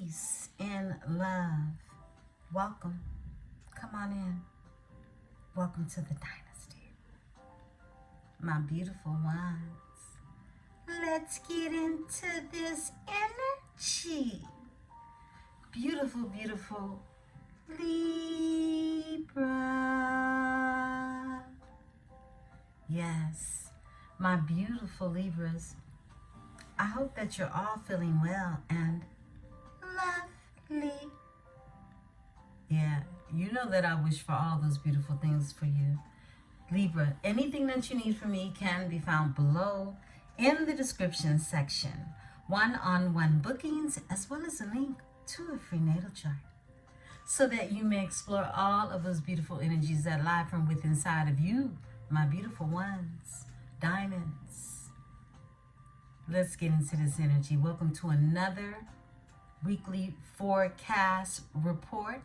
peace and love. Welcome. Come on in. Welcome to the dynasty. My beautiful ones. Let's get into this energy. Beautiful, beautiful Libra. Yes, my beautiful Libras. I hope that you're all feeling well and lovely. Yeah, you know that I wish for all those beautiful things for you. Libra, anything that you need from me can be found below in the description section. One-on-one bookings, as well as a link to a free natal chart, so that you may explore all of those beautiful energies that lie from within inside of you, my beautiful ones, diamonds. Let's get into this energy. Welcome to another weekly forecast report.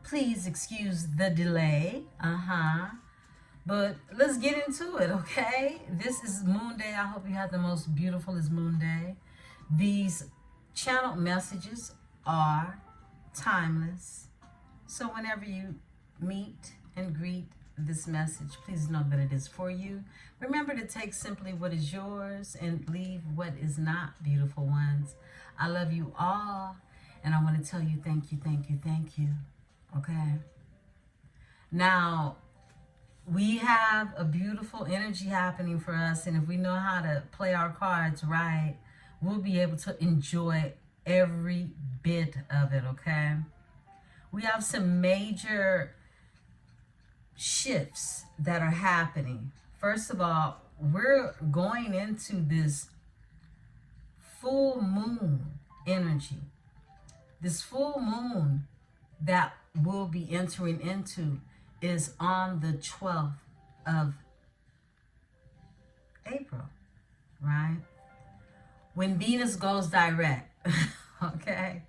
Please excuse the delay. But let's get into it, okay? This is Moon Day. I hope you have the most beautifulest Moon Day. These channel messages are timeless. So whenever you meet and greet this message, please know that it is for you. Remember to take simply what is yours and leave what is not, beautiful ones. I love you all, and I want to tell you thank you, thank you, thank you. Okay? Now, we have a beautiful energy happening for us, and if we know how to play our cards right, we'll be able to enjoy every bit of it, okay? We have some major shifts that are happening. First of all, we're going into this full moon energy. This full moon that we'll be entering into is on the 12th of April, right? When Venus goes direct, okay?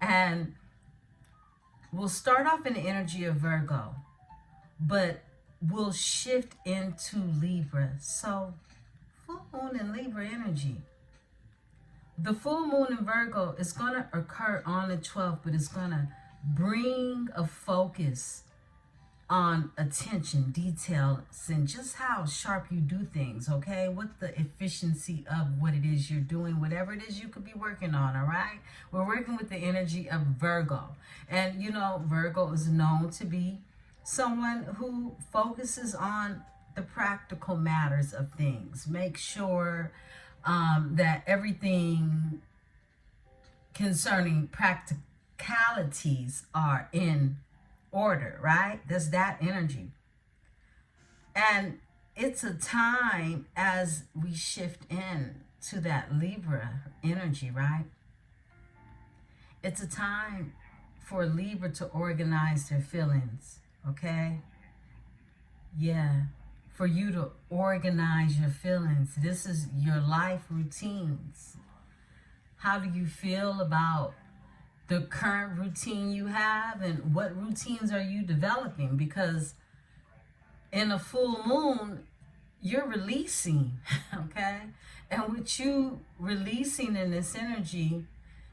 And we'll start off in the energy of Virgo, but we'll shift into Libra. So, full moon in Libra energy. The full moon in Virgo is going to occur on the 12th, but it's going to bring a focus on attention, details, and just how sharp you do things, okay? What the efficiency of what it is you're doing, whatever it is you could be working on, all right? We're working with the energy of Virgo. And, you know, Virgo is known to be someone who focuses on the practical matters of things. Make sure that everything concerning practicalities are in order, right? There's that energy. And it's a time as we shift in to that Libra energy, right? It's a time for Libra to organize their feelings, okay? Yeah, for you to organize your feelings. This is your life routines. How do you feel about the current routine you have, and what routines are you developing? Because in a full moon, you're releasing, okay? And with you releasing in this energy,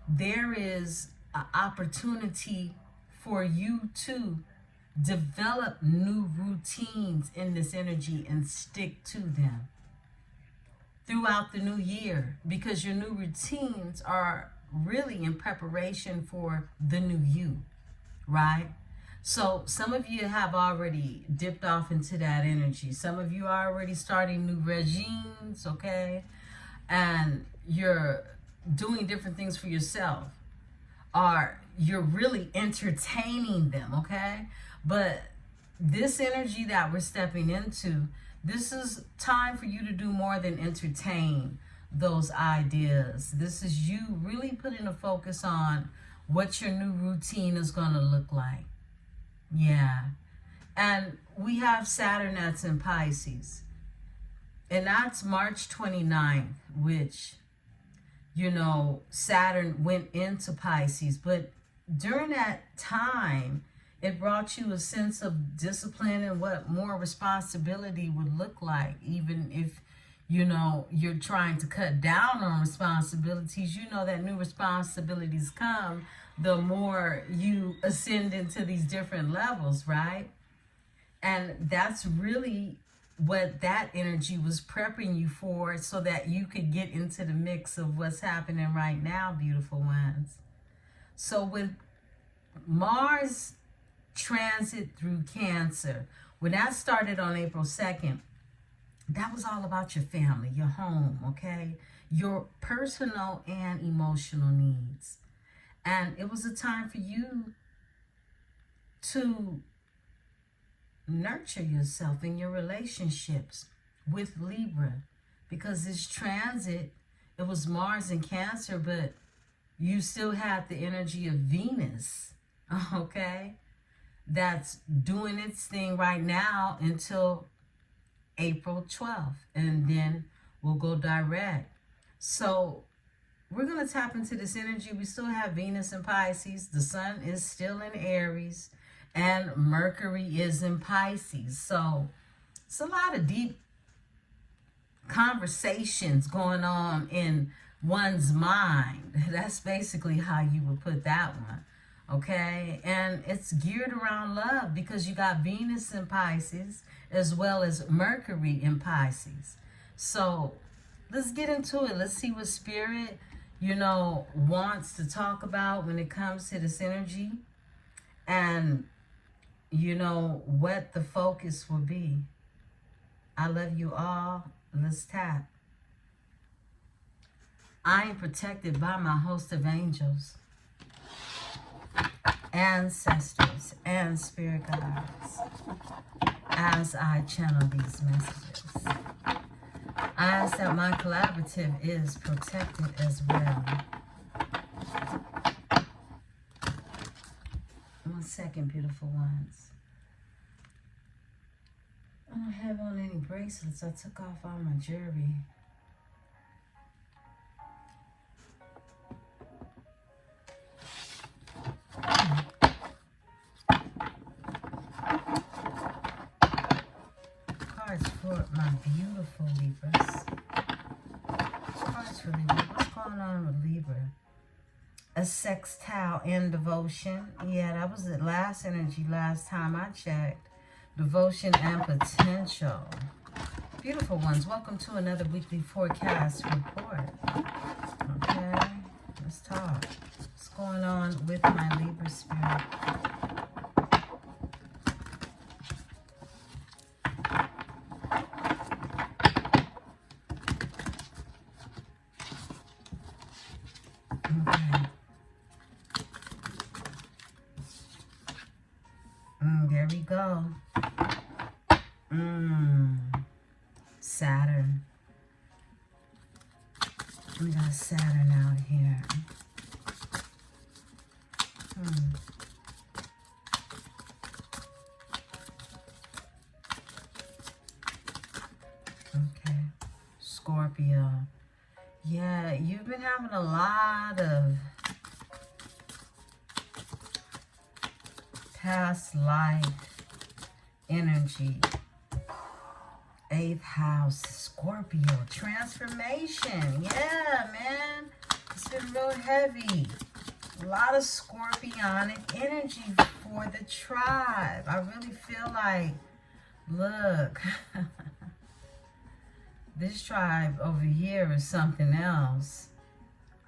there is an opportunity for you to develop new routines in this energy and stick to them throughout the new year, because your new routines are really in preparation for the new you, right? So some of you have already dipped off into that energy. Some of you are already starting new regimes, okay? And you're doing different things for yourself, or you're really entertaining them, okay? But this energy that we're stepping into, this is time for you to do more than entertain those ideas. This is you really putting a focus on what your new routine is going to look like. Yeah. And we have Saturn that's in Pisces. And that's March 29th, which, you know, Saturn went into Pisces. But during that time, it brought you a sense of discipline and what more responsibility would look like, even if you know, you're trying to cut down on responsibilities, you know that new responsibilities come the more you ascend into these different levels, right? And that's really what that energy was prepping you for, so that you could get into the mix of what's happening right now, beautiful ones. So with Mars transit through Cancer, when that started on April 2nd, that was all about your family, your home, okay? Your personal and emotional needs. And it was a time for you to nurture yourself in your relationships with Libra, because this transit, it was Mars in Cancer, but you still had the energy of Venus, okay? That's doing its thing right now until April 12th, and then we'll go direct. So we're going to tap into this energy. We still have Venus in Pisces. The sun is still in Aries, and Mercury is in Pisces. So it's a lot of deep conversations going on in one's mind. That's basically how you would put that one. Okay, and it's geared around love, because you got Venus in Pisces as well as Mercury in Pisces. So let's get into it. Let's see what Spirit, you know, wants to talk about when it comes to this energy, and you know what the focus will be. I love you all. Let's tap. I am protected by my host of angels, ancestors, and spirit guides as I channel these messages. I ask that my collaborative is protected as well. 1 second, beautiful ones. I don't have on any bracelets. I took off all my jewelry. Cards for my beautiful Libras. Cards for Libra. What's going on with Libra? A sextile in devotion. Yeah, that was the last energy last time I checked. Devotion and potential. Beautiful ones, welcome to another weekly forecast report. Okay, let's talk. What's going on with my Libra spirit? There we go. Saturn. We got Saturn out here. Okay. Scorpio. Yeah, you've been having a lot of past life energy. 8th house, Scorpio, transformation. Yeah, man, it's been real heavy. A lot of scorpionic energy for the tribe. I really feel like, look, this tribe over here is something else.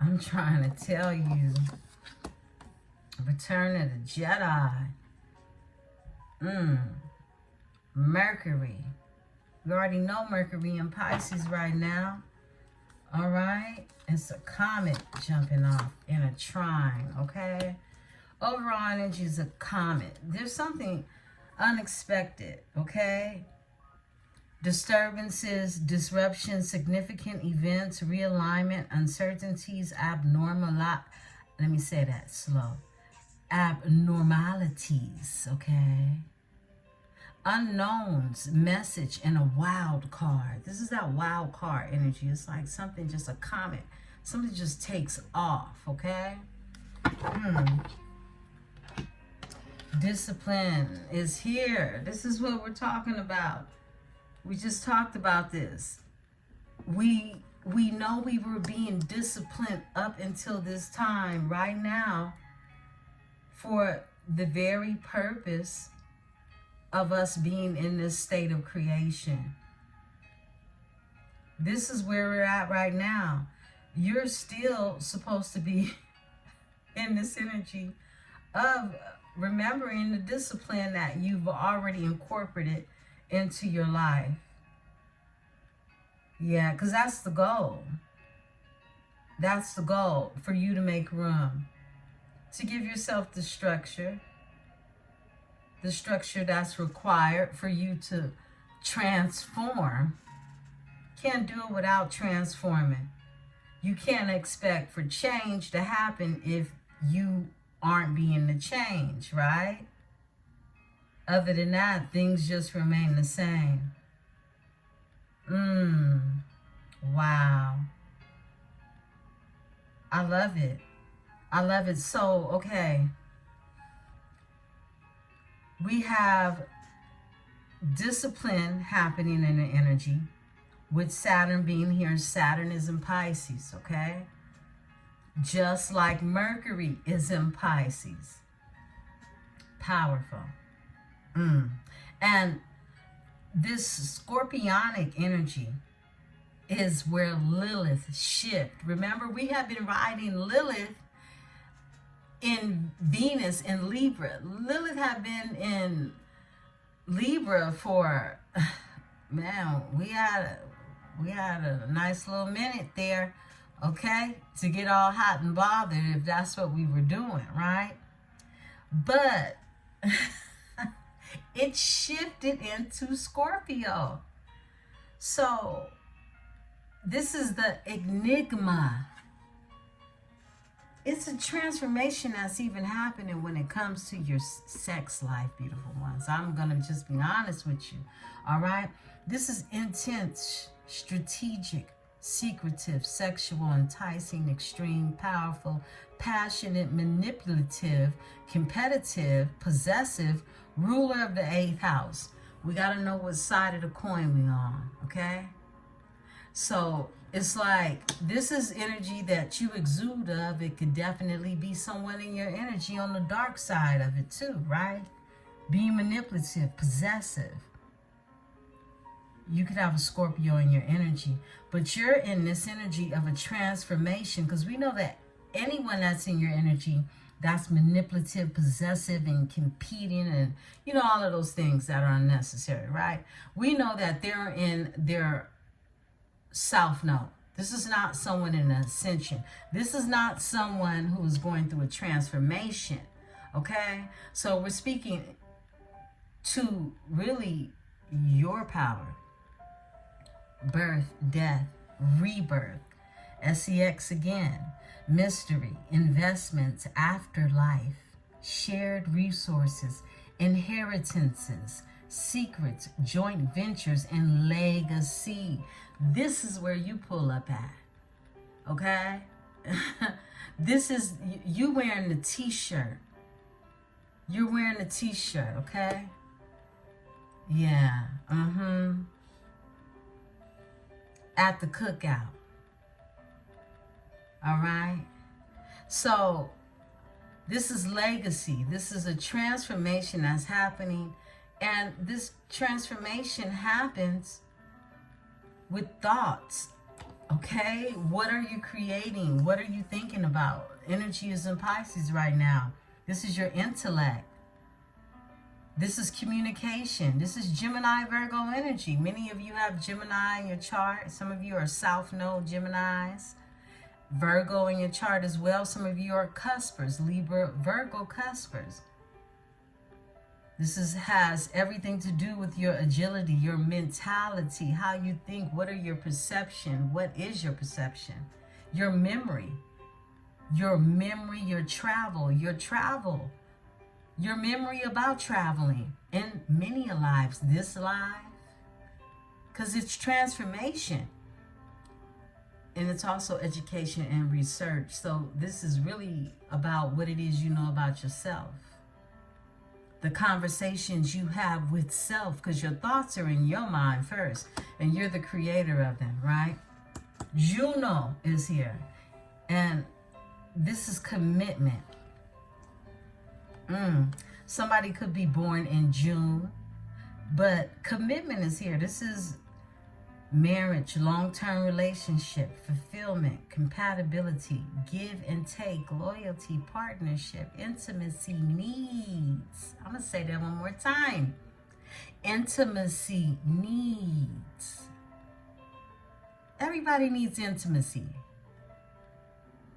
I'm trying to tell you. Return of the Jedi. Mercury. We already know Mercury in Pisces right now. All right? It's a comet jumping off in a trine, okay? Overall energy is a comet. There's something unexpected, okay? Disturbances, disruptions, significant events, realignment, uncertainties, let me say that slow. Abnormalities, okay? Unknowns, message, and a wild card. This is that wild card energy. It's like something, just a comet. Something just takes off, okay? Discipline is here. This is what we're talking about. We just talked about this. we know we were being disciplined up until this time right now for the very purpose of us being in this state of creation. This is where we're at right now. You're still supposed to be in this energy of remembering the discipline that you've already incorporated into your life. Yeah, because that's the goal. That's the goal, for you to make room, to give yourself the structure that's required for you to transform. Can't do it without transforming. You can't expect for change to happen if you aren't being the change, right? Other than that, things just remain the same. Wow. I love it. I love it. So, okay. We have discipline happening in the energy with Saturn being here. Saturn is in Pisces, okay? Just like Mercury is in Pisces. Powerful. And this scorpionic energy is where Lilith shift. Remember, we have been riding Lilith in Venus in Libra. Lilith had been in Libra for, man, we had a nice little minute there, okay, to get all hot and bothered if that's what we were doing, right? But it shifted into Scorpio. So this is the enigma. It's a transformation that's even happening when it comes to your sex life, beautiful ones. I'm going to just be honest with you, all right? This is intense, strategic, secretive, sexual, enticing, extreme, powerful, passionate, manipulative, competitive, possessive, ruler of the 8th house. We got to know what side of the coin we're on, okay? So it's like, this is energy that you exude of. It could definitely be someone in your energy on the dark side of it too, right? Being manipulative, possessive. You could have a Scorpio in your energy, but you're in this energy of a transformation, because we know that anyone that's in your energy that's manipulative, possessive, and competing, and you know, all of those things that are unnecessary, right? We know that they're in their South Node. This is not someone in ascension. This is not someone who is going through a transformation, okay? So we're speaking to really your power. Birth, death, rebirth, SEX again, mystery, investments, afterlife, shared resources, inheritances, secrets, joint ventures, and legacy. This is where you pull up at, okay? This is you wearing the t-shirt. You're wearing the t-shirt, okay? Yeah, at the cookout. All right? So this is legacy. This is a transformation that's happening. And this transformation happens with thoughts. Okay? What are you creating? What are you thinking about? Energy is in Pisces right now. This is your intellect. This is communication. This is Gemini, Virgo energy. Many of you have Gemini in your chart. Some of you are South Node Geminis. Virgo in your chart as well. Some of you are cuspers, Libra, Virgo cuspers. This has everything to do with your agility, your mentality, how you think. What are your perception? What is your perception? Your memory, your travel, your memory about traveling in many lives, this life, because it's transformation. And it's also education and research. So this is really about what it is you know about yourself. The conversations you have with self, because your thoughts are in your mind first, and you're the creator of them, right? Juno is here. And this is commitment. Somebody could be born in June, but commitment is here. This is marriage, long-term relationship, fulfillment, compatibility, give and take, loyalty, partnership, intimacy, needs. I'm going to say that one more time. Intimacy, needs. Everybody needs intimacy.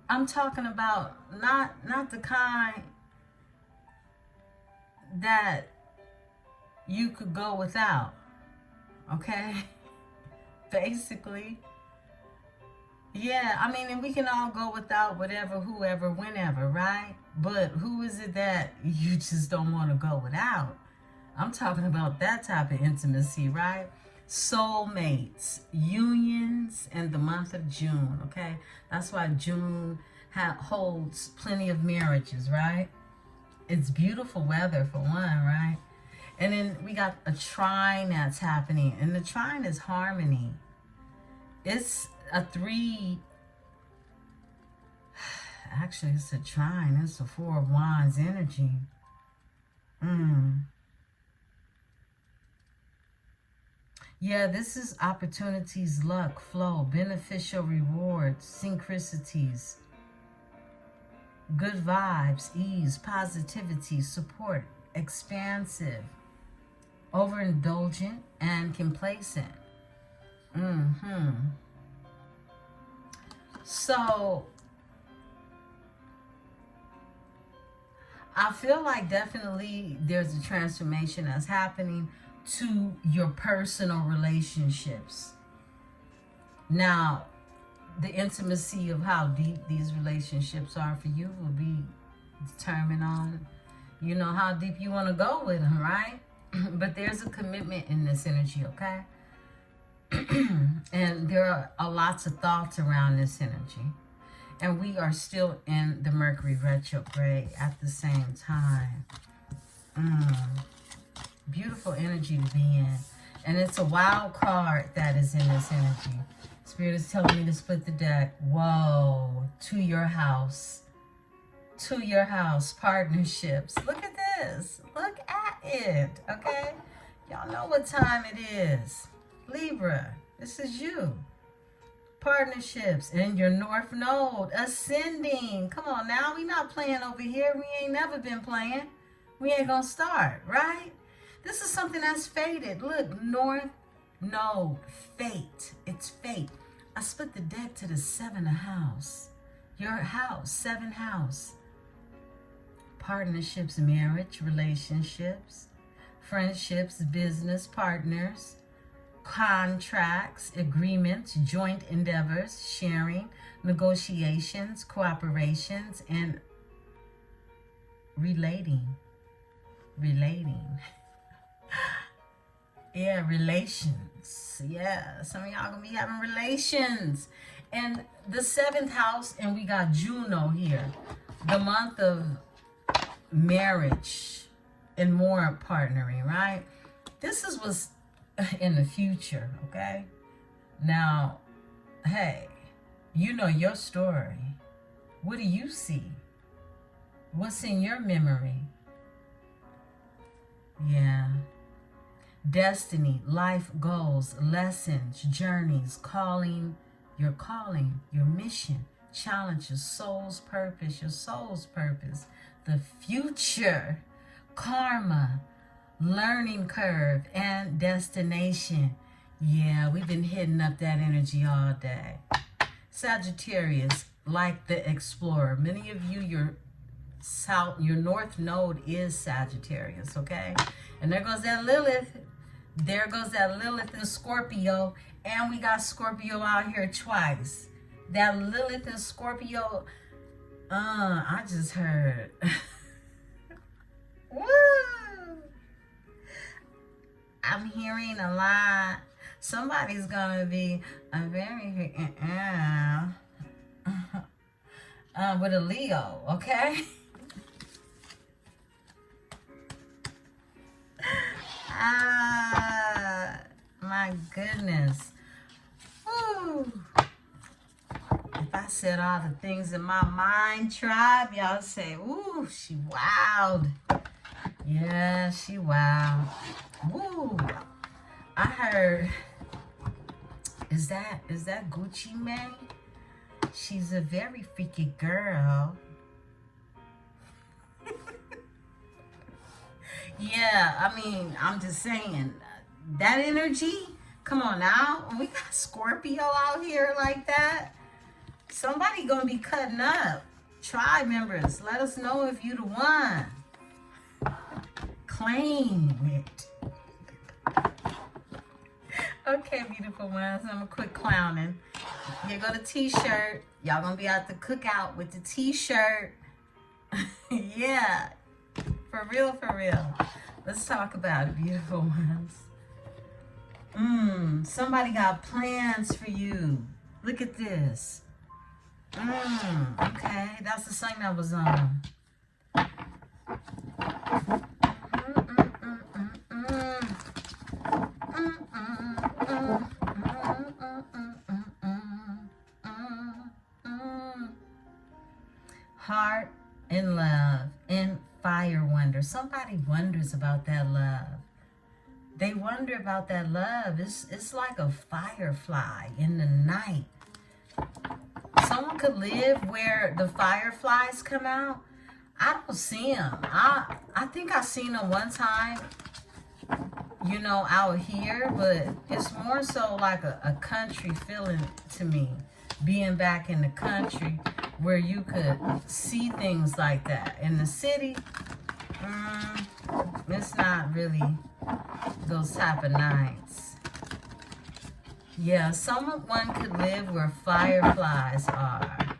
I'm talking about not the kind that you could go without, okay? Basically. Yeah, I mean, and we can all go without whatever, whoever, whenever, right? But who is it that you just don't want to go without? I'm talking about that type of intimacy, right? Soulmates, unions in the month of June, okay? That's why June holds plenty of marriages, right? It's beautiful weather for one, right? And then we got a trine that's happening. And the trine is harmony. It's a 3. Actually, it's a trine. It's a 4 of Wands energy. Yeah, this is opportunities, luck, flow, beneficial rewards, synchronicities, good vibes, ease, positivity, support, expansive, overindulgent, and complacent. So I feel like definitely there's a transformation that's happening to your personal relationships. Now, the intimacy of how deep these relationships are for you will be determined on, you know, how deep you want to go with them, right? But there's a commitment in this energy, okay? And there are lots of thoughts around this energy. And we are still in the Mercury retrograde at the same time. Beautiful energy to be in. And it's a wild card that is in this energy. Spirit is telling me to split the deck. Whoa. To your house. To your house. Partnerships. Look at this. Look at it. Okay? Y'all know what time it is. Libra. This is you. Partnerships. And your North Node. Ascending. Come on now. We not playing over here. We ain't never been playing. We ain't gonna start. Right? This is something that's fated. Look, North Node, fate. It's fate. I split the deck to the 7th house. Your house, 7th house. Partnerships, marriage, relationships, friendships, business, partners, contracts, agreements, joint endeavors, sharing, negotiations, cooperations, and relating. Yeah, relations. Yeah, some of y'all gonna be having relations. And the 7th house, and we got Juno here. The month of marriage and more partnering, right? This is what's in the future, okay? Now, hey, you know your story. What do you see? What's in your memory? Yeah. Destiny, life goals, lessons, journeys, your mission, challenges, soul's purpose, your soul's purpose, the future, karma, learning curve, and destination. Yeah, we've been hitting up that energy all day. Sagittarius, like the explorer. Many of you, your North Node is Sagittarius, okay? And there goes that Lilith. There goes that Lilith in Scorpio. And we got Scorpio out here twice. That Lilith in Scorpio, I just heard. Woo! I'm hearing a lot. Somebody's gonna be a very with a Leo, okay? My goodness. Woo. said all the things in my mind, tribe. Y'all say, ooh, she wild. Yeah, she wild. Woo. I heard, is that Gucci Mane? She's a very freaky girl. Yeah, I mean, I'm just saying, that energy, come on now. We got Scorpio out here like that. Somebody gonna be cutting up. Tribe members, let us know if you the one. Claim it. Okay, beautiful ones, I'm gonna quit clowning. Here go the t-shirt. Y'all gonna be at the cookout with the t-shirt. Yeah, for real, for real. Let's talk about it, beautiful ones. Somebody got plans for you. Look at this. Okay, that's the song that was on. Heart and love and fire wonder. Somebody wonders about that love. They wonder about that love. It's like a firefly in the night. Someone could live where the fireflies come out. I don't see them. I think I seen them one time, you know, out here, but it's more so like a country feeling to me, being back in the country where you could see things like that. In the city, it's not really those type of nights. Yeah, someone could live where fireflies are.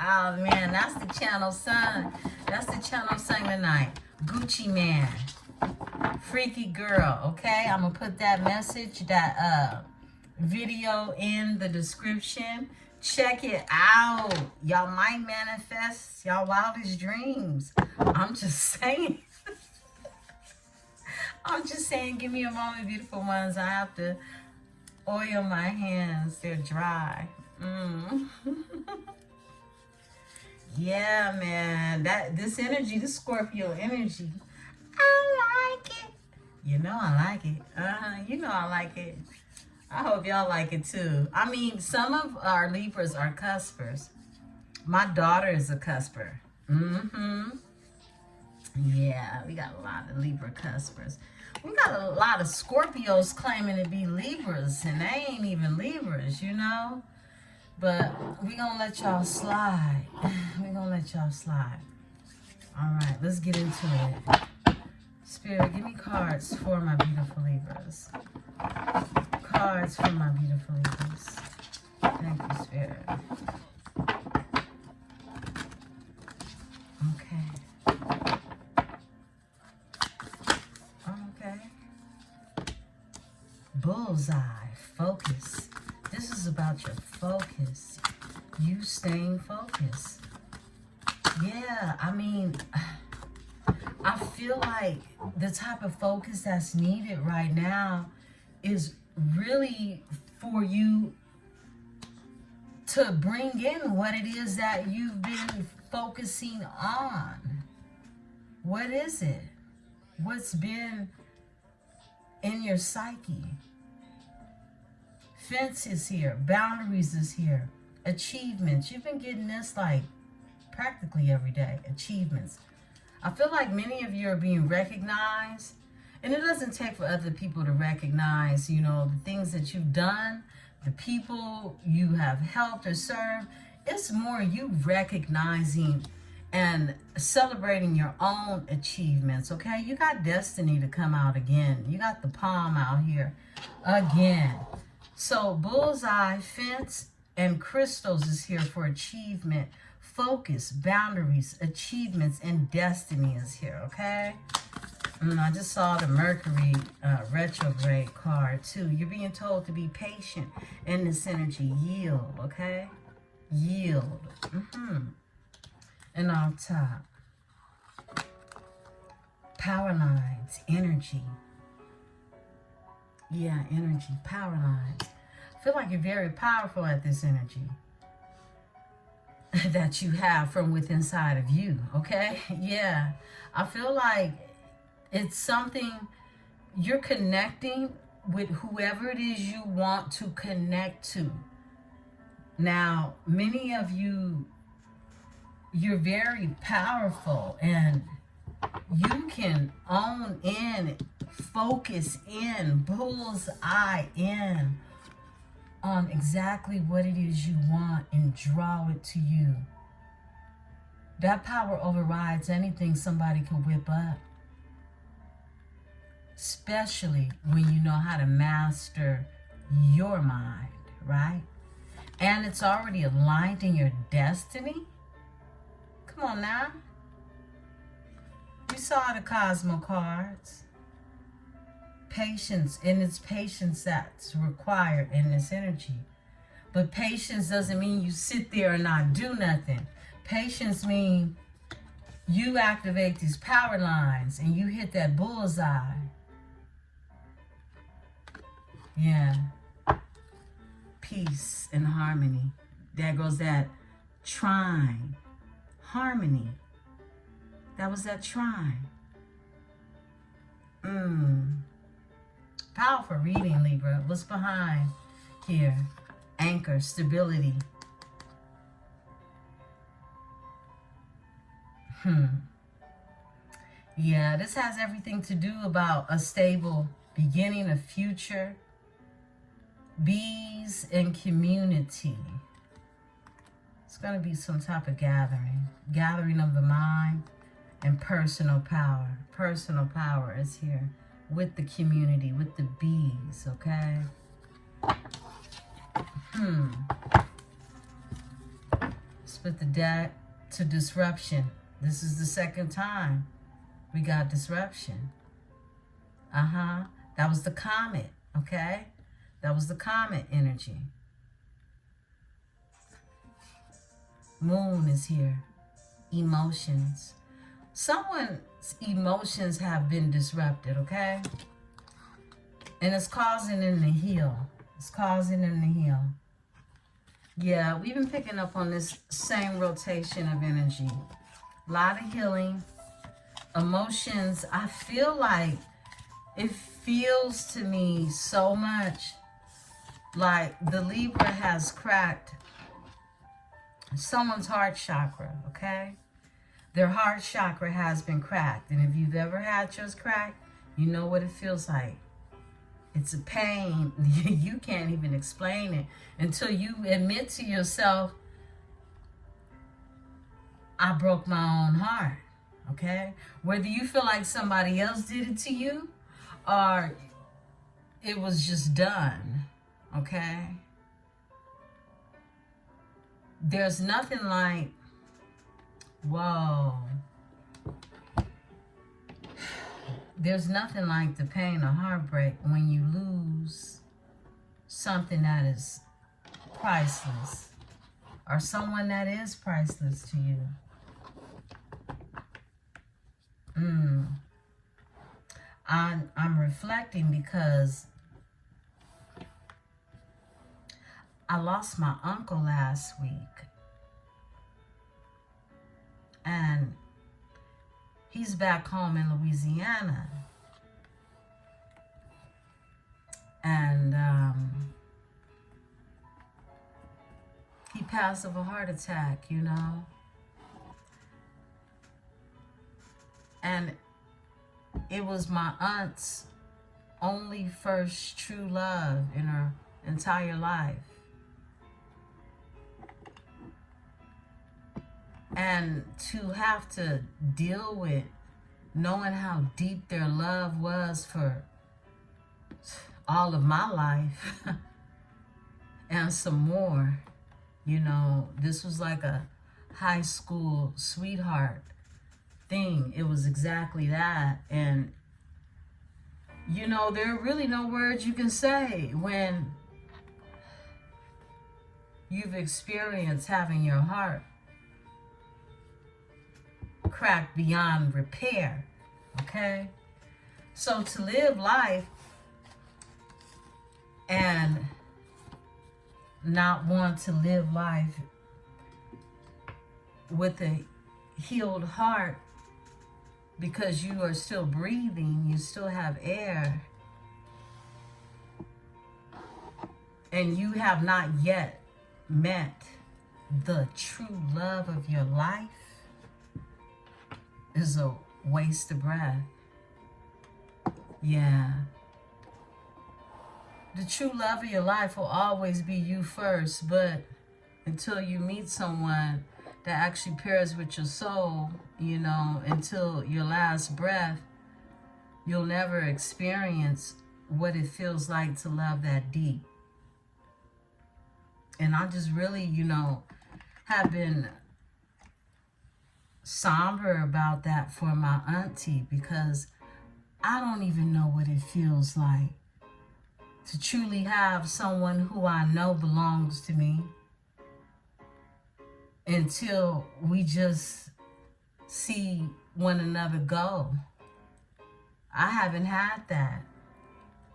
Oh man, that's the channel sun. That's the channel sun tonight. Gucci Man. Freaky girl, okay? I'm gonna put that message, that video in the description. Check it out. Y'all might manifest y'all wildest dreams. I'm just saying. I'm just saying, give me a moment, beautiful ones. I have to oil my hands. They're dry. Yeah, man. This energy, this Scorpio energy, I like it. You know I like it. You know I like it. I hope y'all like it too. I mean, some of our Libras are cuspers. My daughter is a cusper. Yeah, we got a lot of Libra cuspers. We got a lot of Scorpios claiming to be Libras, and they ain't even Libras, you know? But we gonna let y'all slide. We gonna let y'all slide. All right, let's get into it. Spirit, give me cards for my beautiful Libras. Cards for my beautiful Libras. Thank you, Spirit. Okay. Okay. Bullseye. Focus. This is about your focus. You staying focused. Yeah, I mean, I feel like the type of focus that's needed right now is really for you to bring in what it is that you've been focusing on. What is it? What's been in your psyche? Fence is here. Boundaries is here. Achievements. You've been getting this like practically every day. Achievements. I feel like many of you are being recognized. And it doesn't take for other people to recognize, you know, the things that you've done, the people you have helped or served. It's more you recognizing and celebrating your own achievements, okay? You got destiny to come out again. You got the palm out here again. So bullseye, fence, and crystals is here for achievement, focus, boundaries, achievements, and destiny is here, okay? I just saw the Mercury retrograde card too. You're being told to be patient in this energy. Yield, okay? Yield. And on top, power lines, energy. Yeah, energy, power lines. I feel like you're very powerful at this energy that you have from within inside of you, okay? Yeah. I feel like it's something you're connecting with whoever it is you want to connect to. Now, many of you, you're very powerful and you can own in, focus in, bull's eye in on exactly what it is you want and draw it to you. That power overrides anything somebody can whip up. Especially when you know how to master your mind, right? And it's already aligned in your destiny. Come on now. You saw the Cosmo cards. Patience, and it's patience that's required in this energy. But patience doesn't mean you sit there and not do nothing. Patience means you activate these power lines and you hit that bullseye. Yeah. Peace and harmony. There goes that trine. Harmony. That was that trine. Powerful reading, Libra. What's behind here? Anchor, stability. Yeah, this has everything to do about a stable beginning, a future, bees and community. It's going to be some type of gathering of the mind and personal power. Personal power is here with the community, with the bees, okay? Split the deck to disruption. This is the second time we got disruption. That was the comet, okay? That was the comet energy. Moon is here. Emotions. Someone's emotions have been disrupted, okay? And it's causing them to heal. It's causing them to heal. Yeah, we've been picking up on this same rotation of energy. A lot of healing. Emotions, I feel like it feels to me so much like the Libra has cracked someone's heart chakra, okay? Their heart chakra has been cracked. And if you've ever had yours cracked, you know what it feels like. It's a pain. You can't even explain it until you admit to yourself, I broke my own heart, okay? Whether you feel like somebody else did it to you or it was just done, okay? There's nothing like, whoa. There's nothing like the pain or heartbreak when you lose something that is priceless or someone that is priceless to you. I'm reflecting because I lost my uncle last week. And he's back home in Louisiana. And he passed of a heart attack, you know. And it was my aunt's only first true love in her entire life. And to have to deal with knowing how deep their love was for all of my life and some more, you know, this was like a high school sweetheart thing. It was exactly that. And, you know, there are really no words you can say when you've experienced having your heart cracked beyond repair, okay? So to live life and not want to live life with a healed heart because you are still breathing, you still have air, and you have not yet met the true love of your life, is a waste of breath. Yeah. The true love of your life will always be you first, but until you meet someone that actually pairs with your soul, you know, until your last breath, you'll never experience what it feels like to love that deep. And I just really, you know, have been somber about that for my auntie, because I don't even know what it feels like to truly have someone who I know belongs to me until we just see one another go. I haven't had that.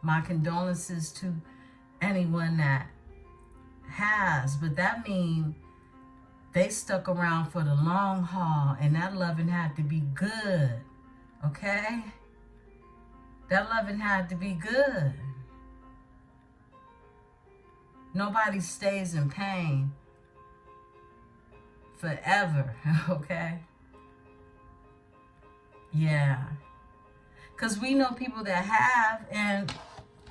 My condolences to anyone that has, but that means they stuck around for the long haul, and that loving had to be good, okay? That loving had to be good. Nobody stays in pain forever, okay? Yeah. Because we know people that have, and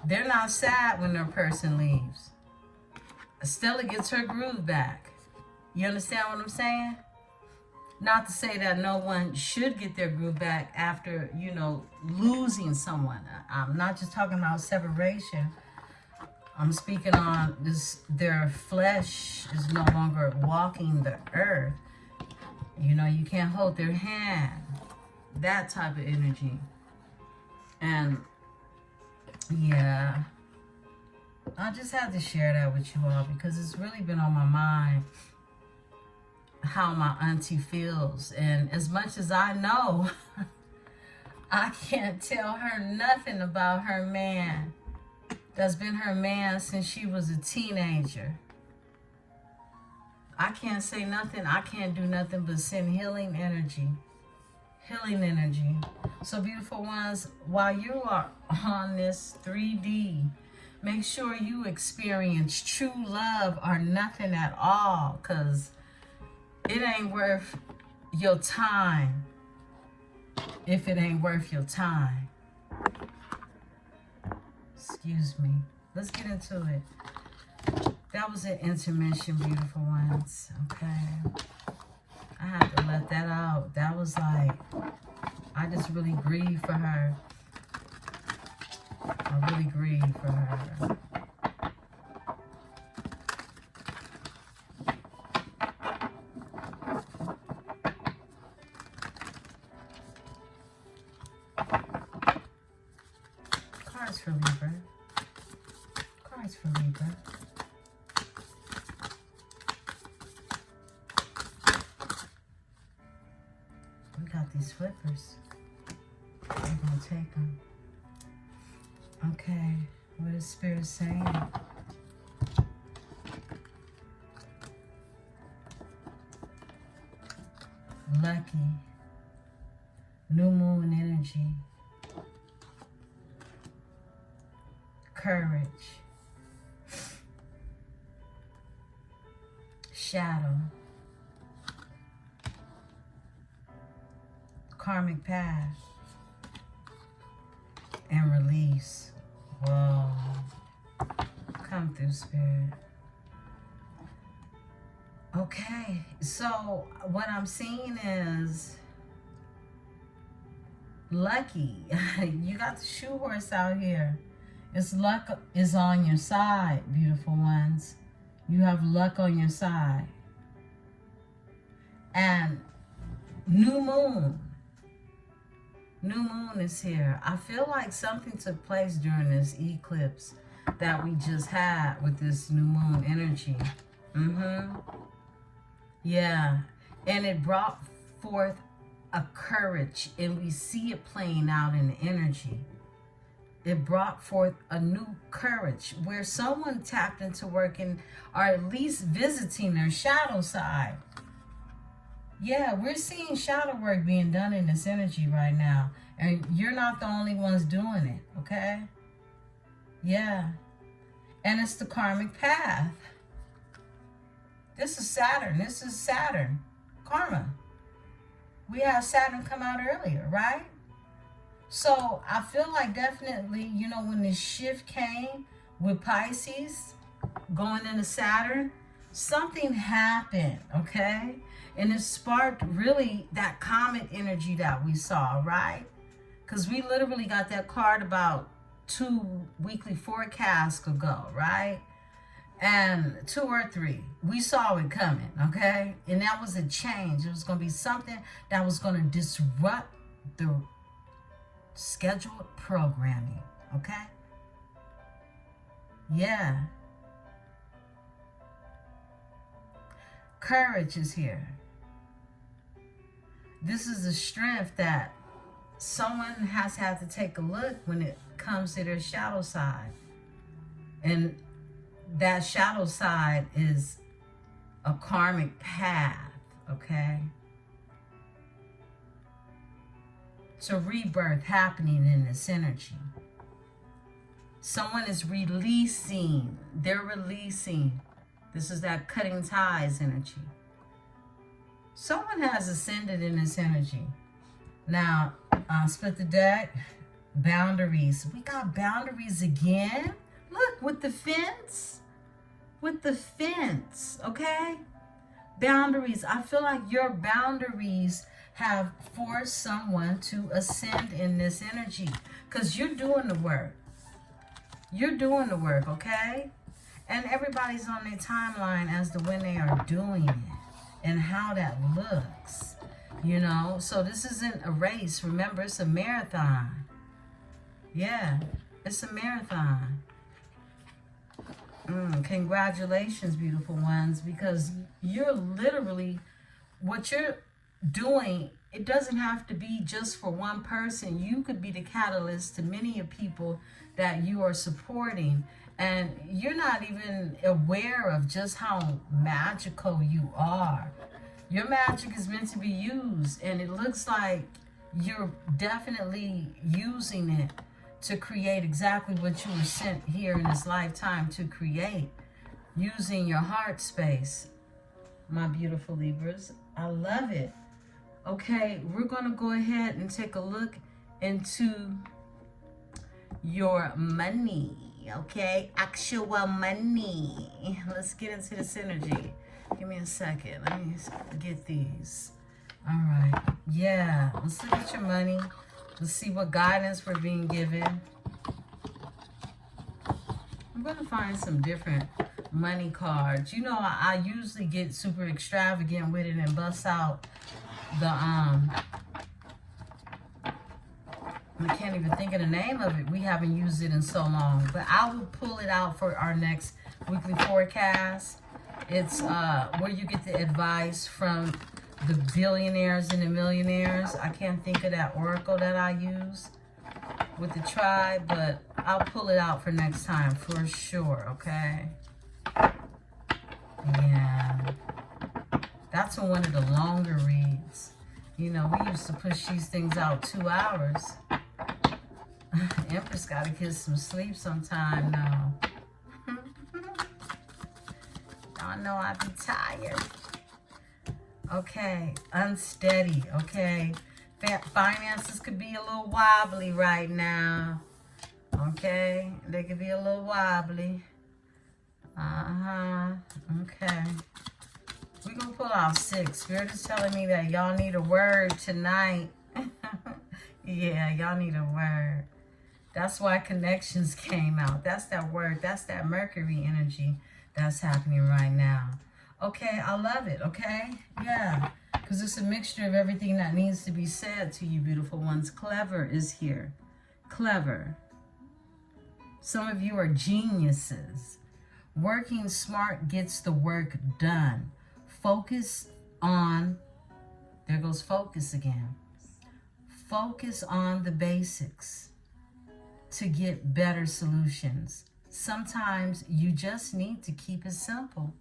they're not sad when their person leaves. Stella gets her groove back. You understand what I'm saying? Not to say that no one should get their groove back after, you know, losing someone. I'm not just talking about separation. I'm speaking on this, their flesh is no longer walking the earth. You know, you can't hold their hand. That type of energy. And yeah, I just had to share that with you all because it's really been on my mind how my auntie feels. And as much as I know, I can't tell her nothing about her man that's been her man since she was a teenager. I can't say nothing. I can't do nothing but send healing energy. Healing energy. So beautiful ones, while you are on this 3D, make sure you experience true love or nothing at all, because it ain't worth your time if it ain't worth your time. Excuse me. Let's get into it. That was an intermission, beautiful ones. Okay. I had to let that out. That was like, I just really grieve for her. I really grieve for her. Cards for Libra. Cards for Libra. We got these flippers. We're gonna take them. Okay, what is Spirit saying? Lucky. New moon energy. Courage. Shadow. Karmic path. And release. Whoa. Come through, Spirit. Okay, so what I'm seeing is lucky. You got the shoe horse out here. It's luck is on your side, beautiful ones. You have luck on your side. And new moon. New moon is here. I feel like something took place during this eclipse that we just had with this new moon energy. Yeah. And it brought forth a courage, and we see it playing out in the energy. it brought forth a new courage where someone tapped into working or at least visiting their shadow side. Yeah, we're seeing shadow work being done in this energy right now. And you're not the only ones doing it, okay? Yeah. And it's the karmic path. This is Saturn. This is Saturn. Karma. We had Saturn come out earlier, right? So I feel like definitely, you know, when this shift came with Pisces going into Saturn, something happened, okay? And it sparked really that comet energy that we saw, right? Because we literally got that card about 2 weekly forecasts ago, right? And 2 or 3, we saw it coming, okay? And that was a change. It was going to be something that was going to disrupt the scheduled programming, okay? Yeah. Courage is here. This is the strength that someone has had to take a look when it comes to their shadow side. And that shadow side is a karmic path, okay? It's a rebirth happening in this energy. Someone is releasing. They're releasing. This is that cutting ties energy. Someone has ascended in this energy. Now, split the deck. Boundaries. We got boundaries again. Look, with the fence. With the fence, okay? Boundaries. I feel like your boundaries have forced someone to ascend in this energy because you're doing the work. You're doing the work, okay? And everybody's on their timeline as to when they are doing it and how that looks, you know? So this isn't a race. Remember, it's a marathon. Yeah, it's a marathon. Congratulations, beautiful ones, because you're literally, what you're doing, it doesn't have to be just for one person. You could be the catalyst to many of people that you are supporting, and you're not even aware of just how magical you are. Your magic is meant to be used, and it looks like you're definitely using it to create exactly what you were sent here in this lifetime to create, using your heart space, my beautiful Libras. I love it. Okay, we're going to go ahead and take a look into your money, okay? Actual money. Let's get into this energy. Give me a second. Let me get these. All right. Yeah, let's look at your money. Let's see what guidance we're being given. I'm going to find some different money cards. You know, I usually get super extravagant with it and bust out the, I can't even think of the name of it. We haven't used it in so long. But I will pull it out for our next weekly forecast. It's where you get the advice from the billionaires and the millionaires. I can't think of that oracle that I use with the tribe, but I'll pull it out for next time for sure, okay? Yeah. That's one of the longer reads. You know, we used to push these things out 2 hours. Empress got to get some sleep sometime now. I know I be tired. Okay, unsteady, okay? Finances could be a little wobbly right now, okay? They could be a little wobbly. Okay. We're going to pull out 6. Spirit is telling me that y'all need a word tonight. Yeah, y'all need a word. That's why connections came out. That's that word. That's that Mercury energy that's happening right now. Okay, I love it, okay? Yeah, because it's a mixture of everything that needs to be said to you, beautiful ones. Clever is here. Clever. Some of you are geniuses. Working smart gets the work done. Focus on, there goes focus again. Focus on the basics. to get better solutions. Sometimes you just need to keep it simple.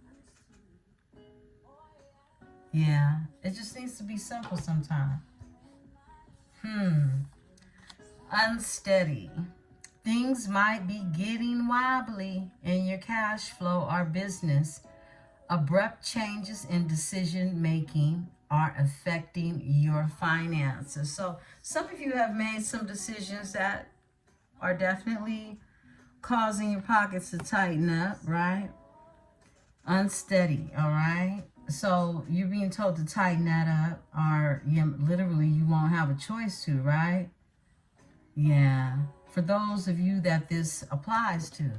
Yeah, it just needs to be simple sometimes. Unsteady. Things might be getting wobbly in your cash flow or business. Abrupt changes in decision making are affecting your finances. So some of you have made some decisions that are definitely causing your pockets to tighten up, right? Unsteady, all right? So you're being told to tighten that up, or literally you won't have a choice to, right? Yeah, for those of you that this applies to.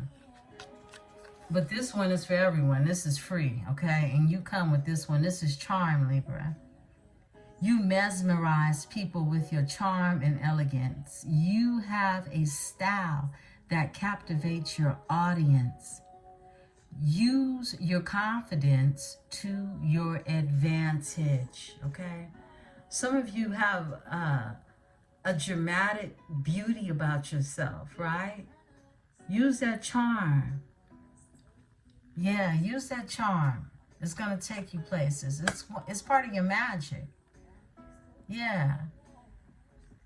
But this one is for everyone. This is free, okay? And you come with this one. This is charm, Libra. You mesmerize people with your charm and elegance. You have a style that captivates your audience. Use your confidence to your advantage, okay? Some of you have a dramatic beauty about yourself, right? Use that charm. Yeah, use that charm. It's going to take you places. It's part of your magic. Yeah.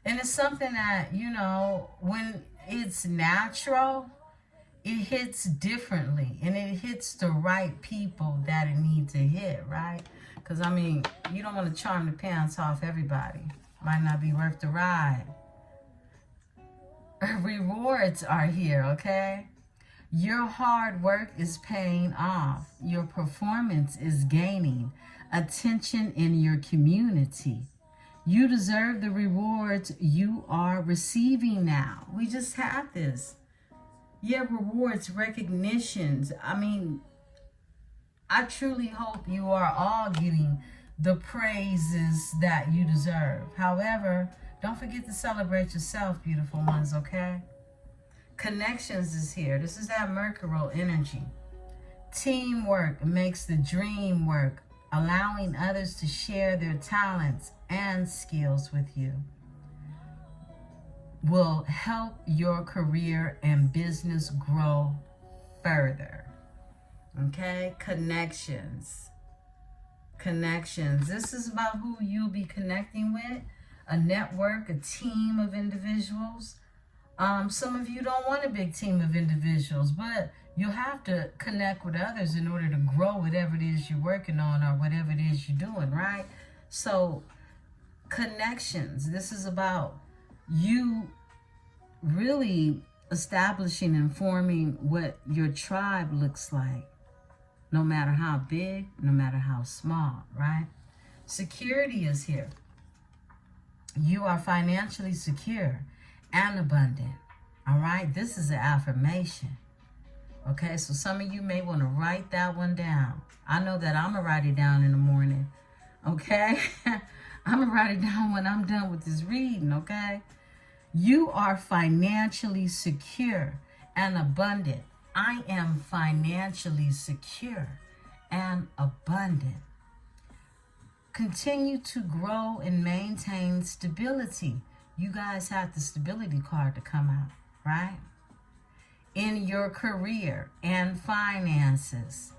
And it's something that, you know, when it's natural, it hits differently. And it hits the right people that it needs to hit, right? Because, I mean, you don't want to charm the pants off everybody. Might not be worth the ride. Rewards are here, okay? Your hard work is paying off. Your performance is gaining attention in your community. You deserve the rewards you are receiving now. We just had this. Yeah, rewards, recognitions. I mean, I truly hope you are all getting the praises that you deserve. However, don't forget to celebrate yourself, beautiful ones, okay? Connections is here. This is that Mercurial energy. Teamwork makes the dream work, allowing others to share their talents and skills with you. Will help your career and business grow further. Okay? Connections. Connections. This is about who you'll be connecting with. A network, a team of individuals. Some of you don't want a big team of individuals, but you'll have to connect with others in order to grow whatever it is you're working on or whatever it is you're doing, right? So, connections. This is about you really establishing and forming what your tribe looks like, no matter how big, no matter how small, right? Security is here. You are financially secure and abundant. All right, this is an affirmation. Okay, so some of you may want to write that one down. I know that I'm gonna write it down in the morning. Okay, I'm gonna write it down when I'm done with this reading. Okay, you are financially secure and abundant. I am financially secure and abundant. Continue to grow and maintain stability. You guys have the stability card to come out, right? In your career and finances.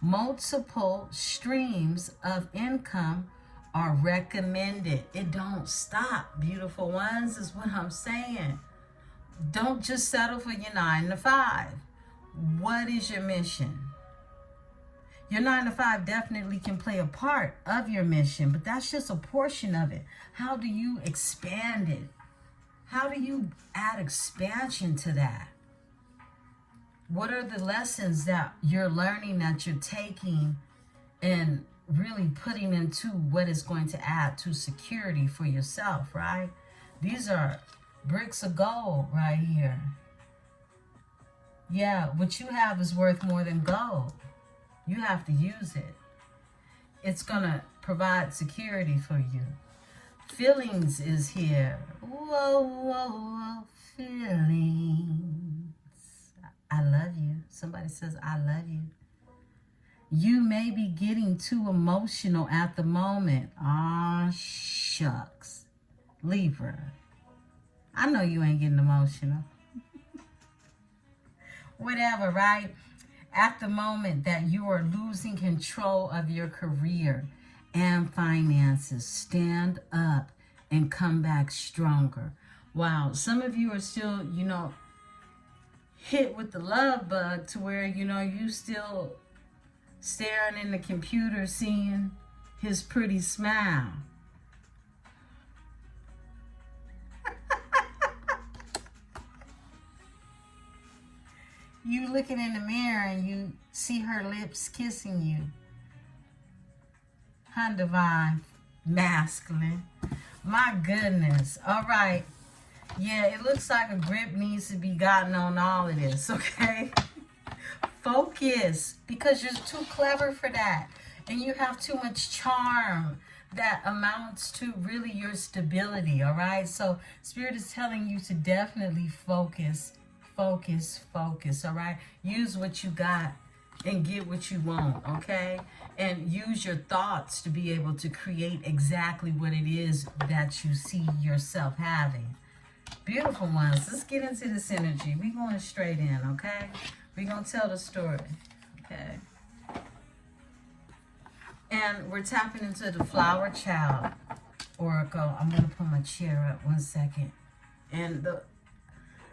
Multiple streams of income are recommended. It don't stop, beautiful ones, is what I'm saying. Don't just settle for your 9 to 5. What is your mission? Your 9 to 5 definitely can play a part of your mission, but that's just a portion of it. How do you expand it? How do you add expansion to that? What are the lessons that you're learning, that you're taking and really putting into what is going to add to security for yourself, right? These are bricks of gold right here. Yeah, what you have is worth more than gold. You have to use it. It's going to provide security for you. Feelings is here. Whoa, whoa, whoa, feelings. I love you. Somebody says, I love you. You may be getting too emotional at the moment. Aw, shucks. Libra. I know you ain't getting emotional. whatever, right? At the moment that you are losing control of your career and finances, stand up and come back stronger. Wow, some of you are still, hit with the love bug to where, you still staring in the computer seeing his pretty smile. You looking in the mirror and you see her lips kissing you. Huh, divine masculine. My goodness. All right. Yeah, it looks like a grip needs to be gotten on all of this, okay? Focus, because you're too clever for that. And you have too much charm that amounts to really your stability, all right? So Spirit is telling you to definitely focus, focus, focus, all right? Use what you got and get what you want, okay? And use your thoughts to be able to create exactly what it is that you see yourself having. Beautiful ones, let's get into this energy. We're going straight in, okay? We're going to tell the story, okay? And we're tapping into the Flower Child Oracle. I'm going to put my chair up 1 second. And the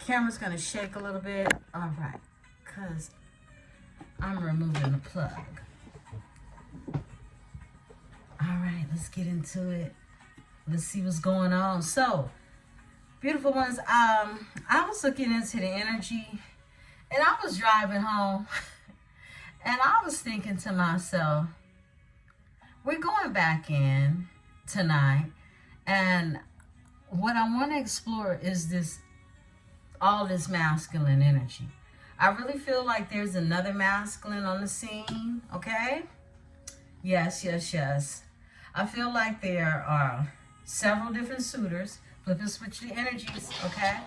camera's going to shake a little bit. All right, because I'm removing the plug. All right, let's get into it. Let's see what's going on. So, beautiful ones, I was looking into the energy, and I was driving home, and I was thinking to myself, we're going back in tonight, and what I want to explore is all this masculine energy. I really feel like there's another masculine on the scene, okay? Yes, yes, yes. I feel like there are several different suitors. Flip and switch the energies, okay?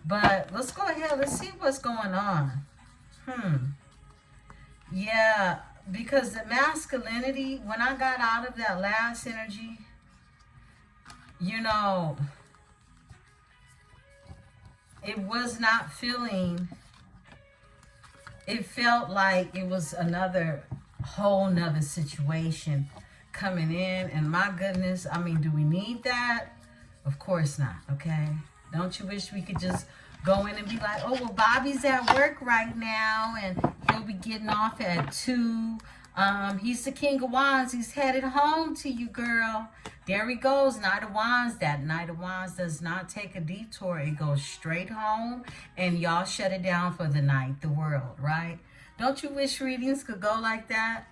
But let's go ahead. Let's see what's going on. Yeah, because the masculinity, when I got out of that last energy, it was not feeling, it felt like it was whole nother situation coming in. And my goodness, I mean, do we need that? Of course not, okay? Don't you wish we could just go in and be like, oh, well, Bobby's at work right now, and he'll be getting off at 2. He's the King of Wands. He's headed home to you, girl. There he goes, Knight of Wands. That Knight of Wands does not take a detour. It goes straight home, and y'all shut it down for the night, the world, right? Don't you wish readings could go like that?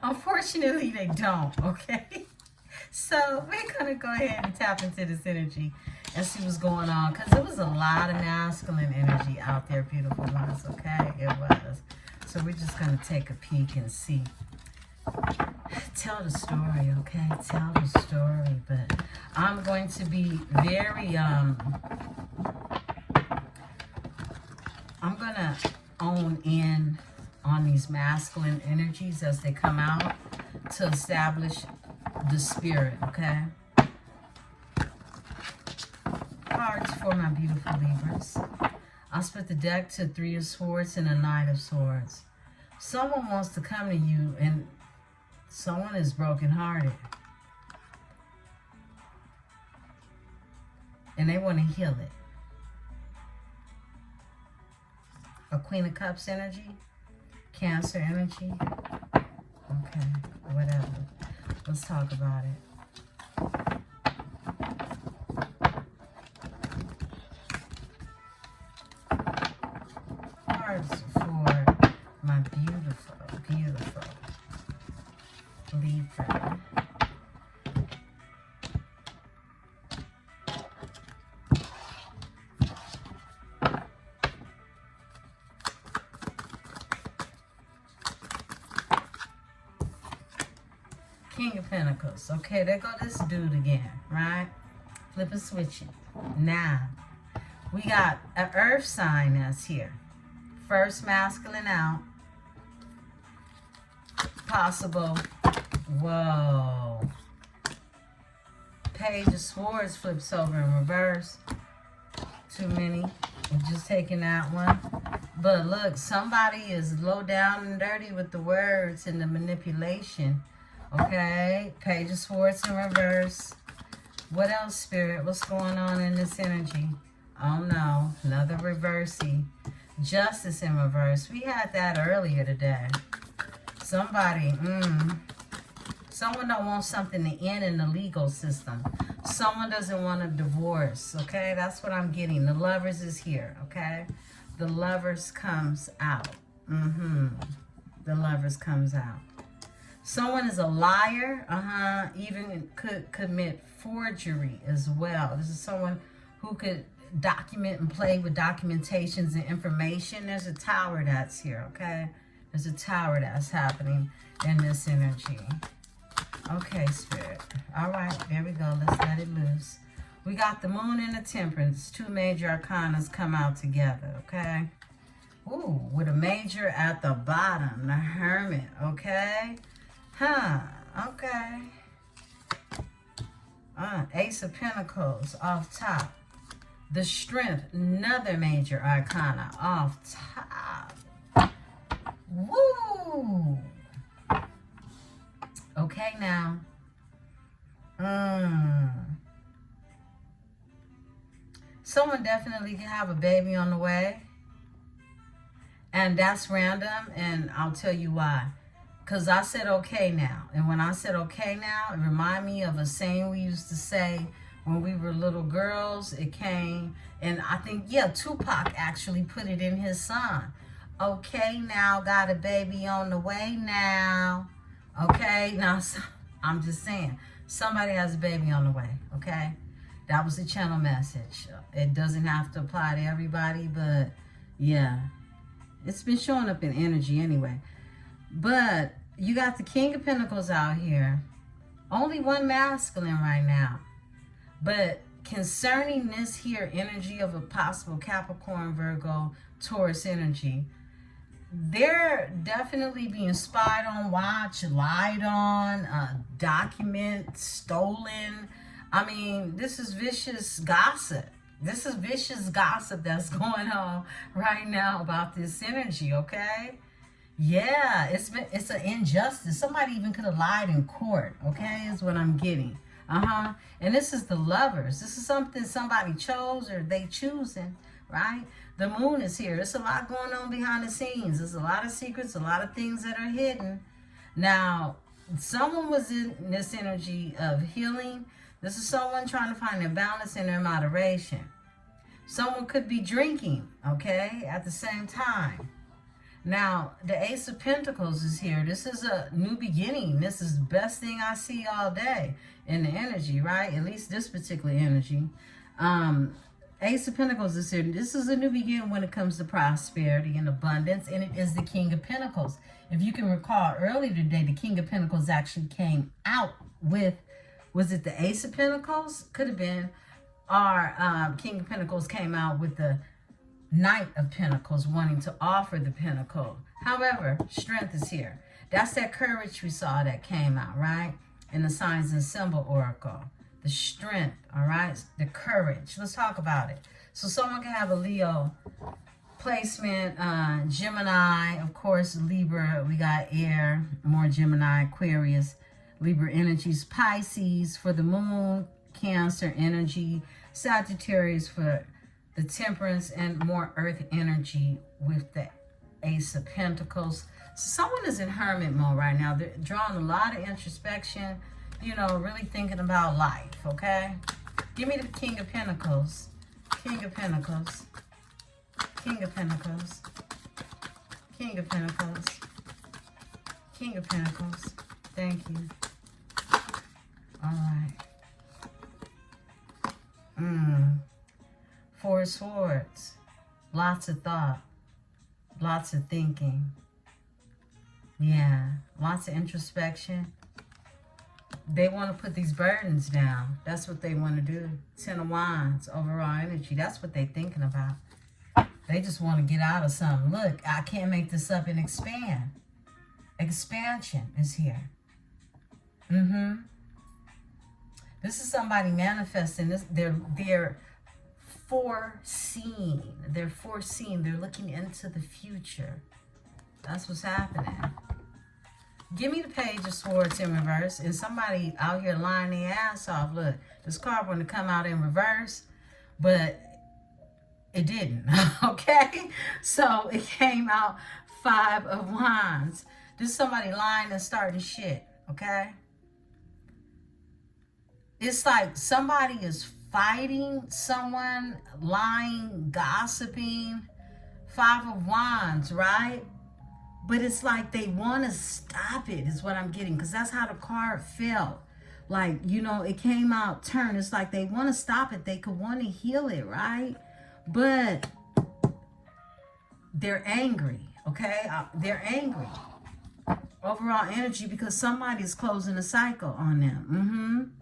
Unfortunately, they don't, okay? So we're going to go ahead and tap into this energy and see what's going on, because there was a lot of masculine energy out there, beautiful ones, okay? It was. So we're just going to take a peek and see. Tell the story, okay? Tell the story. But I'm going to be very, I'm going to own in on these masculine energies as they come out to establish the spirit, okay? Cards for my beautiful Libras. I'll split the deck to 3 of Swords and a Knight of Swords. Someone wants to come to you, and someone is brokenhearted. And they want to heal it. A Queen of Cups energy. Cancer energy. Okay, whatever. Let's talk about it. Cards for my beautiful, beautiful Libra. King of Pentacles. Okay, there go this dude again, right? Flip and switch it. Now, we got an earth sign that's here. First masculine out. Possible. Whoa. Page of Swords flips over in reverse. Too many. I'm just taking that one. But look, somebody is low down and dirty with the words and the manipulation. Okay, Page of Swords in reverse. What else, Spirit? What's going on in this energy? Oh no, another reversey. Justice in reverse. We had that earlier today. Somebody, someone don't want something to end in the legal system. Someone doesn't want a divorce, okay? That's what I'm getting. The Lovers is here, okay? The Lovers comes out. The Lovers comes out. Someone is a liar, even could commit forgery as well. This is someone who could document and play with documentations and information. There's a tower that's here, okay? There's a tower that's happening in this energy. Okay, Spirit. All right, there we go. Let's let it loose. We got the Moon and the Temperance. Two major arcanas come out together, okay? Ooh, with a major at the bottom, the Hermit, okay? Okay. Ace of Pentacles off top. The Strength, another major arcana off top. Woo! Okay, now. Someone definitely can have a baby on the way. And that's random, and I'll tell you why. Because I said okay now. And when I said okay now, it reminded me of a saying we used to say when we were little girls. It came, and I think, yeah, Tupac actually put it in his song. Okay now, got a baby on the way now. Okay, now I'm just saying, somebody has a baby on the way, okay? That was the channel message. It doesn't have to apply to everybody, but yeah. It's been showing up in energy anyway. But you got the King of Pentacles out here. Only one masculine right now. But concerning this here energy of a possible Capricorn, Virgo, Taurus energy, they're definitely being spied on, watched, lied on, document stolen. I mean, this is vicious gossip. This is vicious gossip that's going on right now about this energy, okay? Yeah, it's an injustice. Somebody even could have lied in court, okay, is what I'm getting. And this is the Lovers. This is something somebody chose or they choosing, right? The Moon is here. There's a lot going on behind the scenes. There's a lot of secrets, a lot of things that are hidden. Now, someone was in this energy of healing. This is someone trying to find their balance and their moderation. Someone could be drinking, okay, at the same time. Now, the Ace of Pentacles is here. This is a new beginning. This is the best thing I see all day in the energy, right? At least this particular energy. Ace of Pentacles is here. This is a new beginning when it comes to prosperity and abundance, and it is the King of Pentacles. If you can recall, earlier today, the King of Pentacles actually came out with, was it the Ace of Pentacles? Could have been. Or King of Pentacles came out with the Knight of Pentacles, wanting to offer the Pentacle. However, Strength is here. That's that courage we saw that came out, right? In the Signs and Symbol Oracle. The Strength, all right? The courage. Let's talk about it. So someone can have a Leo placement, Gemini, of course, Libra. We got air, more Gemini, Aquarius, Libra energies, Pisces for the Moon, Cancer energy, Sagittarius for the Temperance, and more Earth energy with the Ace of Pentacles. So someone is in hermit mode right now. They're drawing a lot of introspection, you know, really thinking about life, okay? Give me the King of Pentacles. King of Pentacles. King of Pentacles. King of Pentacles. King of Pentacles. Thank you. All right. Four of Swords. Lots of thought. Lots of thinking. Yeah. Lots of introspection. They want to put these burdens down. That's what they want to do. Ten of Wands. Overall energy. That's what they're thinking about. They just want to get out of something. Look, I can't make this up and expand. Expansion is here. This is somebody manifesting this. They're foreseeing. They're foreseeing. They're looking into the future. That's what's happening. Give me the Page of Swords in reverse. And somebody out here lying their ass off. Look, this card wanted to come out in reverse, but it didn't. Okay? So it came out 5 of Wands. This is somebody lying and starting shit. Okay? It's like somebody is fighting someone, lying, gossiping. 5 of Wands, right? But it's like they want to stop it is what I'm getting. Because that's how the card felt. Like, you know, it came out turn. It's like they want to stop it. They could want to heal it, right? But they're angry, okay? They're angry. Overall energy because somebody's closing a cycle on them.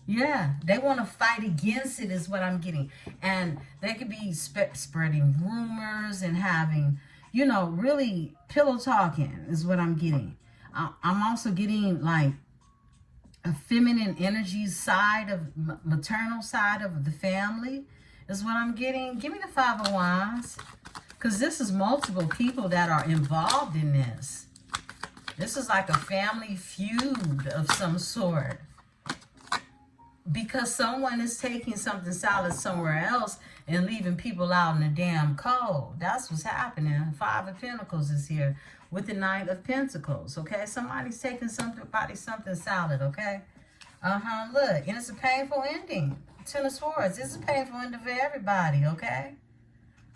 Yeah, they want to fight against it is what I'm getting. And they could be spreading rumors and having, you know, really pillow talking is what I'm getting. I'm also getting like a feminine energy side of maternal side of the family is what I'm getting. Give me the 5 of Wands because this is multiple people that are involved in this. This is like a family feud of some sort. Because someone is taking something solid somewhere else and leaving people out in the damn cold. That's what's happening. 5 of Pentacles is here with the Knight of Pentacles, okay? Somebody's taking something solid, okay? Look, and it's a painful ending. 10 of Swords. It's a painful ending for everybody, okay?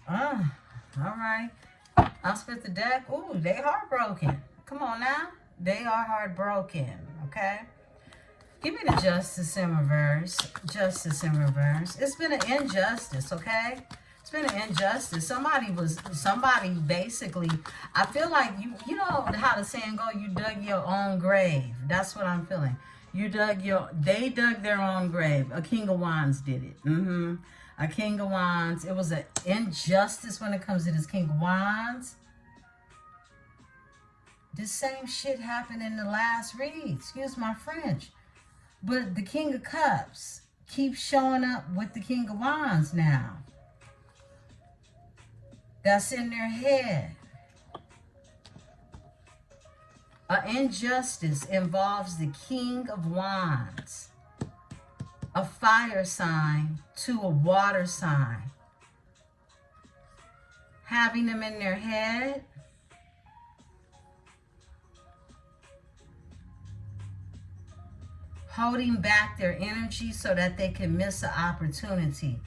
All right. I'll split the deck. Ooh, they heartbroken. Come on now. They are heartbroken, okay? Give me the Justice in reverse. Justice in reverse. It's been an injustice, okay? It's been an injustice. Somebody basically, I feel like, you know how the saying go, you dug your own grave. That's what I'm feeling. They dug their own grave. A King of Wands did it. A King of Wands. It was an injustice when it comes to this King of Wands. This same shit happened in the last read. Excuse my French. But the King of Cups keeps showing up with the King of Wands now. That's in their head. An injustice involves the King of Wands, a fire sign to a water sign. Having them in their head. Holding back their energy so that they can miss an opportunity.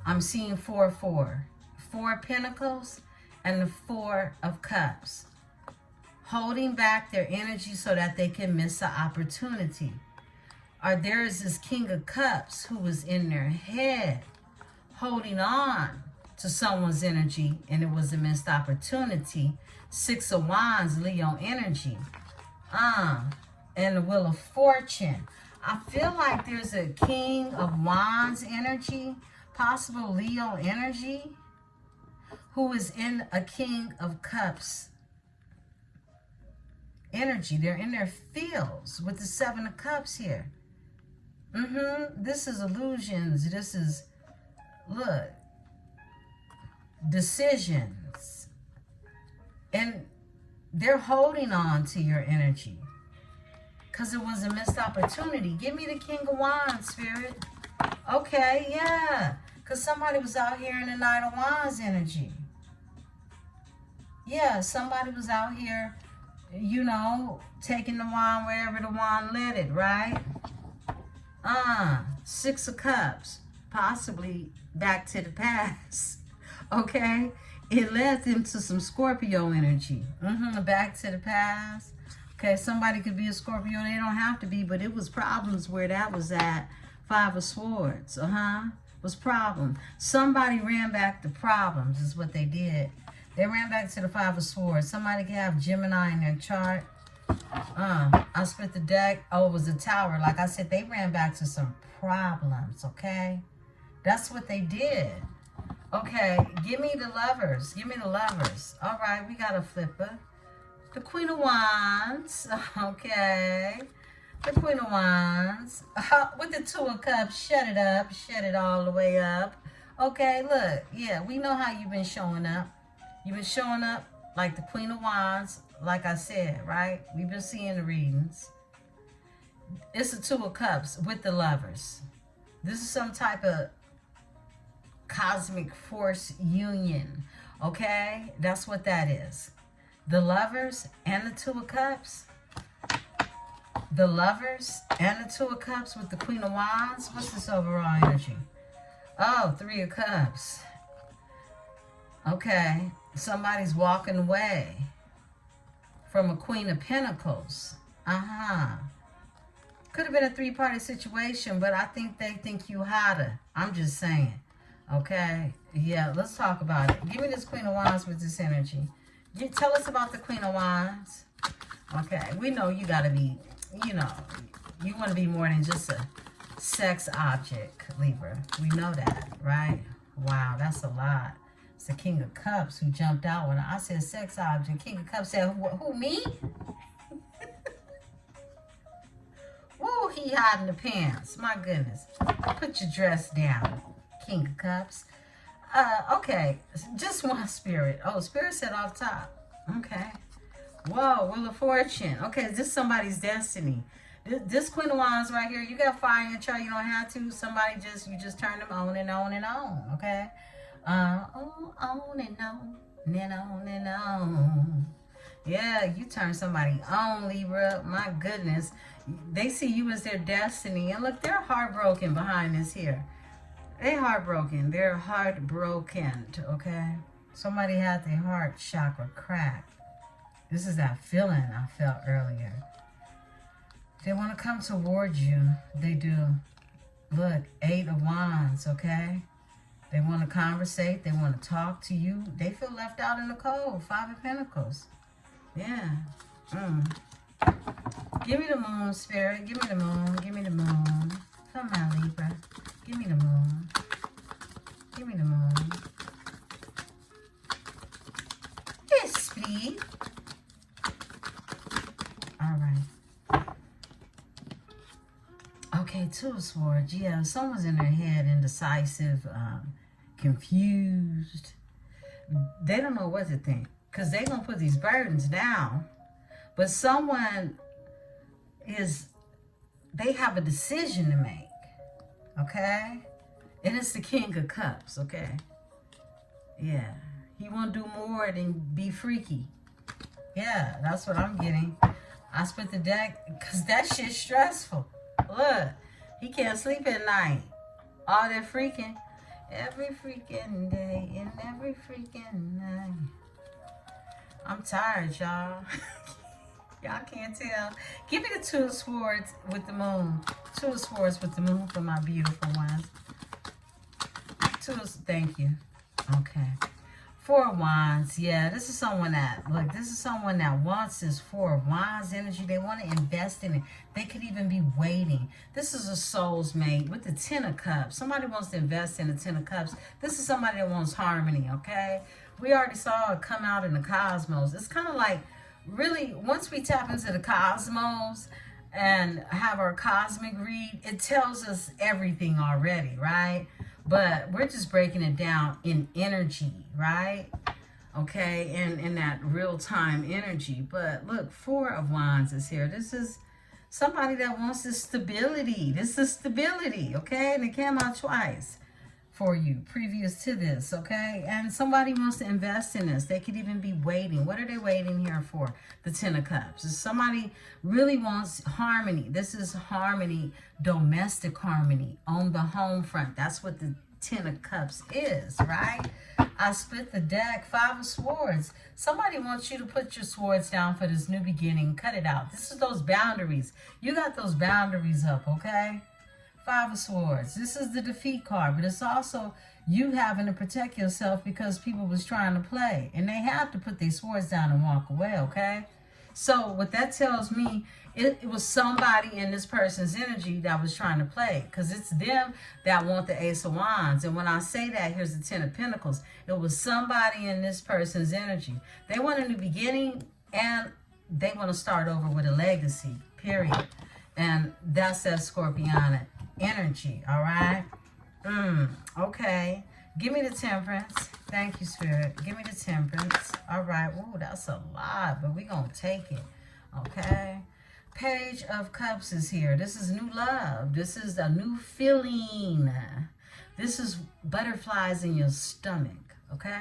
I'm seeing 4-4. 4 of Pentacles and the 4 of Cups. Holding back their energy so that they can miss an opportunity. Or there is this King of Cups who was in their head holding on to someone's energy and it was a missed opportunity. 6 of Wands, Leo energy. And the Wheel of Fortune. I feel like there's a King of Wands energy, possible Leo energy, who is in a King of Cups energy. They're in their fields with the 7 of Cups here. This is illusions. This is, look, decisions. And they're holding on to your energy. Because it was a missed opportunity. Give me the King of Wands, Spirit. Okay, yeah. Because somebody was out here in the Knight of Wands energy. Yeah, somebody was out here, you know, taking the wand wherever the wand led it, right? 6 of Cups. Possibly back to the past. Okay? It led into some Scorpio energy. Back to the past. Okay, somebody could be a Scorpio. They don't have to be, but it was problems where that was at. 5 of Swords. Was problem. Somebody ran back to problems is what they did. They ran back to the 5 of Swords. Somebody could have Gemini in their chart. I split the deck. Oh, it was a Tower. Like I said, they ran back to some problems, okay? That's what they did. Okay, give me the Lovers. Give me the Lovers. All right, we got a flipper. The Queen of Wands, okay. The Queen of Wands. With the 2 of Cups, shut it up. Shut it all the way up. Okay, look, yeah, we know how you've been showing up. You've been showing up like the Queen of Wands, like I said, right? We've been seeing the readings. It's the Two of Cups with the Lovers. This is some type of cosmic force union, okay? That's what that is. The Lovers and the Two of Cups. The Lovers and the Two of Cups with the Queen of Wands. What's this overall energy? Oh, Three of Cups. Okay, somebody's walking away from a Queen of Pentacles. Could have been a three-party situation, but I think they think you hotter. I'm just saying. Okay, yeah, let's talk about it. Give me this Queen of Wands with this energy. Tell us about the Queen of Wands. Okay, we know you got to be, you know, you want to be more than just a sex object, Libra. We know that, right? Wow, that's a lot. It's the King of Cups who jumped out when I said sex object. King of Cups said, who me? Woo, he hiding the pants. My goodness. Put your dress down, King of Cups. Okay, just one spirit. Oh, spirit said off top. Okay. Whoa, Wheel of Fortune. Okay, is this somebody's destiny? This Queen of Wands right here, you got fire in your chart. You don't have to. Somebody you just turn them on and on and on. Okay. On and on and on and on. Yeah, you turn somebody on, Libra. My goodness. They see you as their destiny. And look, they're heartbroken behind this here. They're heartbroken. They're heartbroken, okay? Somebody had their heart chakra cracked. This is that feeling I felt earlier. They want to come towards you. They do. Look, 8 of Wands, okay? They want to conversate. They want to talk to you. They feel left out in the cold. 5 of Pentacles. Yeah. Give me the moon, Spirit. Give me the moon. Give me the moon. Come on, Libra. Give me the moon. Give me the moon. Yes, please. All right. Okay, 2 of Swords. Yeah, someone's in their head, indecisive, confused. They don't know what to think because they're going to put these burdens down. But someone they have a decision to make. Okay? And it's the King of Cups, okay? Yeah. He won't do more than be freaky. Yeah, that's what I'm getting. I split the deck because that shit's stressful. Look, he can't sleep at night. All that freaking. Every freaking day and every freaking night. I'm tired, y'all. Y'all can't tell. Give me the 2 of Swords with the moon. 2 of Swords with the moon for my beautiful ones. Thank you. Okay. 4 of Wands. Yeah, this is someone that, look, this is someone that wants this 4 of Wands energy. They want to invest in it. They could even be waiting. This is a soul's mate with the 10 of Cups. Somebody wants to invest in the 10 of Cups. This is somebody that wants harmony, okay? We already saw it come out in the cosmos. It's kind of like, really, once we tap into the cosmos and have our cosmic read, it tells us everything already, right? But we're just breaking it down in energy, right? Okay, and in that real-time energy. But look, 4 of Wands is here. This is somebody that wants this stability. This is stability, okay? And it came out twice for you previous to this, okay? And somebody wants to invest in this. They could even be waiting. What are they waiting here for? The 10 of Cups. If somebody really wants harmony, this is harmony, domestic harmony on the home front. That's what the 10 of Cups is, right? I split the deck. 5 of Swords. Somebody wants you to put your swords down for this new beginning. Cut it out. This is those boundaries. You got those boundaries up, okay? 5 of Swords. This is the defeat card, but it's also you having to protect yourself because people was trying to play. And they have to put their swords down and walk away, okay? So what that tells me, it was somebody in this person's energy that was trying to play. Because it's them that want the Ace of Wands. And when I say that, here's the 10 of Pentacles. It was somebody in this person's energy. They want a new beginning and they want to start over with a legacy, period. And that's that Scorpionic energy, all right? Okay. Give me the Temperance. Thank you, Spirit. Give me the Temperance. All right. Ooh, that's a lot, but we're going to take it. Okay. Page of Cups is here. This is new love. This is a new feeling. This is butterflies in your stomach. Okay.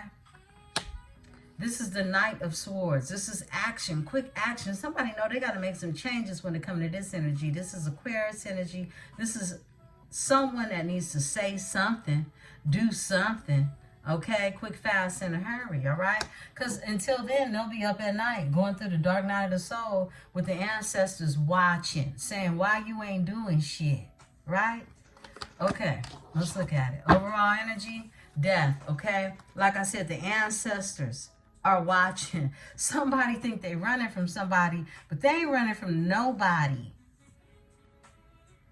This is the Knight of Swords. This is action, quick action. Somebody know they got to make some changes when it comes to this energy. This is Aquarius energy. This is someone that needs to say something, do something, okay? Quick, fast, in a hurry, all right? Because until then, they'll be up at night going through the dark night of the soul with the ancestors watching, saying, why you ain't doing shit, right? Okay, let's look at it. Overall energy, death, okay? Like I said, the ancestors are watching. Somebody think they running from somebody, but they ain't running from nobody.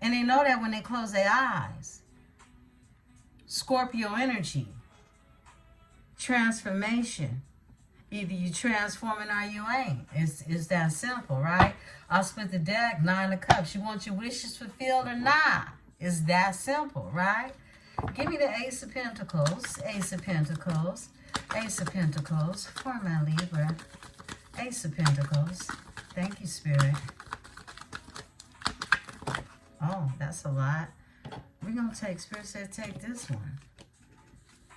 And they know that when they close their eyes. Scorpio energy. Transformation. Either you transforming or you ain't. It's that simple, right? I'll split the deck, 9 of Cups. You want your wishes fulfilled or not? It's that simple, right? Give me the Ace of Pentacles. Ace of Pentacles. Ace of Pentacles for my Libra. Ace of Pentacles. Thank you, Spirit. Oh, that's a lot. We're going to take, Spirit said, take this one.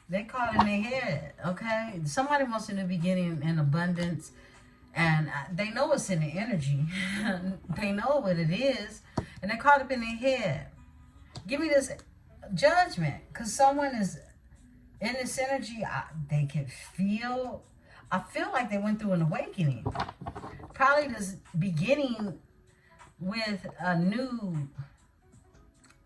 They caught in their head, okay? Somebody wants a new beginning in abundance, and they know it's in the energy. They know what it is, and they caught up in their head. Give me this Judgment, because someone is in this energy. They can feel, I feel like they went through an awakening. Probably this beginning with a new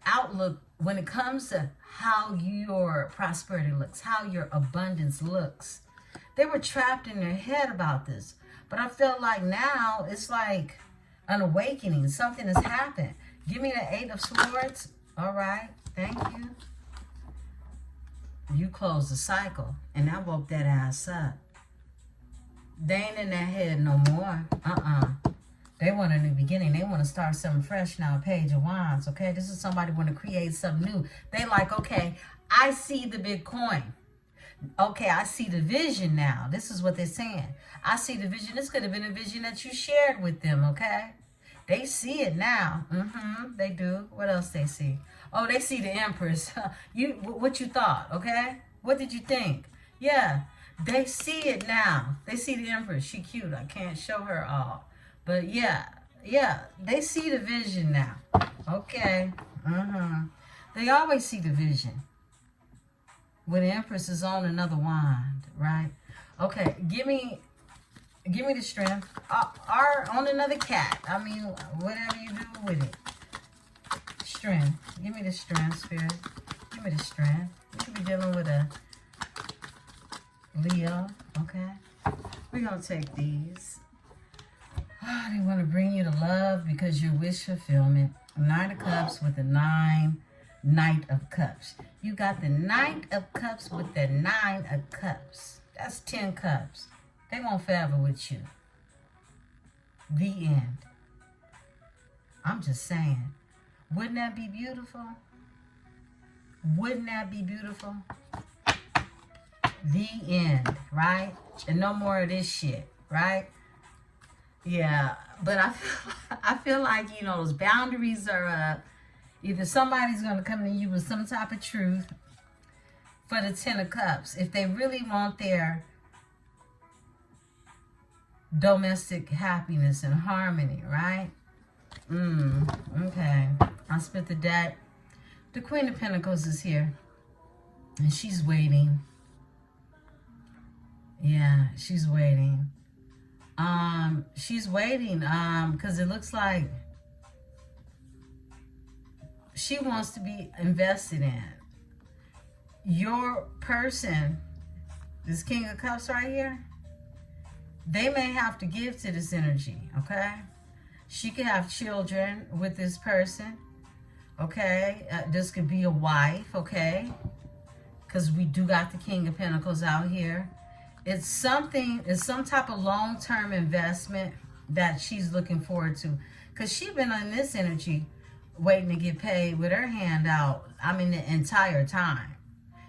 outlook when it comes to how your prosperity looks, how your abundance looks. They were trapped in their head about this. But I feel like now it's like an awakening. Something has happened. Give me the 8 of Swords. All right. Thank you. You closed the cycle. And that woke that ass up. They ain't in their head no more. They want a new beginning. They want to start something fresh now. Page of Wands, okay? This is somebody want to create something new. They like, okay, I see the big coin. Okay, I see the vision now. This is what they're saying. I see the vision. This could have been a vision that you shared with them, okay? They see it now. They do. What else they see? Oh, they see the Empress. What you thought, okay? What did you think? Yeah, they see it now. They see the Empress. She cute. I can't show her all. But yeah, they see the vision now. Okay. They always see the vision. When the Empress is on another wand, right? Okay, give me the strength. Or on another cat. I mean, whatever you do with it. Strength. Give me the strength, Spirit. Give me the strength. You could be dealing with a Leo, okay? We're going to take these. Oh, they want to bring you to love because your wish fulfillment. 9 of Cups with the Knight of Cups. You got the Knight of Cups with the 9 of Cups. That's 10 cups. They won't forever with you. The end. I'm just saying. Wouldn't that be beautiful? Wouldn't that be beautiful? The end, right? And no more of this shit, right? Yeah, but I feel like, you know, those boundaries are up. Either somebody's going to come to you with some type of truth for the 10 of Cups. If they really want their domestic happiness and harmony, right? Okay. I'll split the deck. The Queen of Pentacles is here. And she's waiting. Yeah, she's waiting. She's waiting because it looks like she wants to be invested in. Your person, this King of Cups right here, they may have to give to this energy, okay? She could have children with this person, okay? This could be a wife, okay? Because we do got the King of Pentacles out here. It's some type of long-term investment that she's looking forward to. Because she's been on this energy waiting to get paid with her hand out, I mean, the entire time.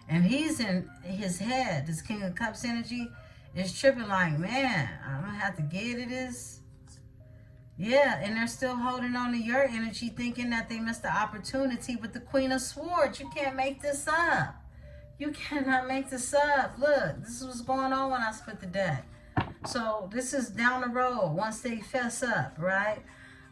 And he's in his head. This King of Cups energy is tripping like, man, I'm going to have to get to this. Yeah, and they're still holding on to your energy, thinking that they missed the opportunity with the Queen of Swords. You can't make this up. You cannot make this up. Look, this is what's going on when I split the deck. So this is down the road once they fess up, right?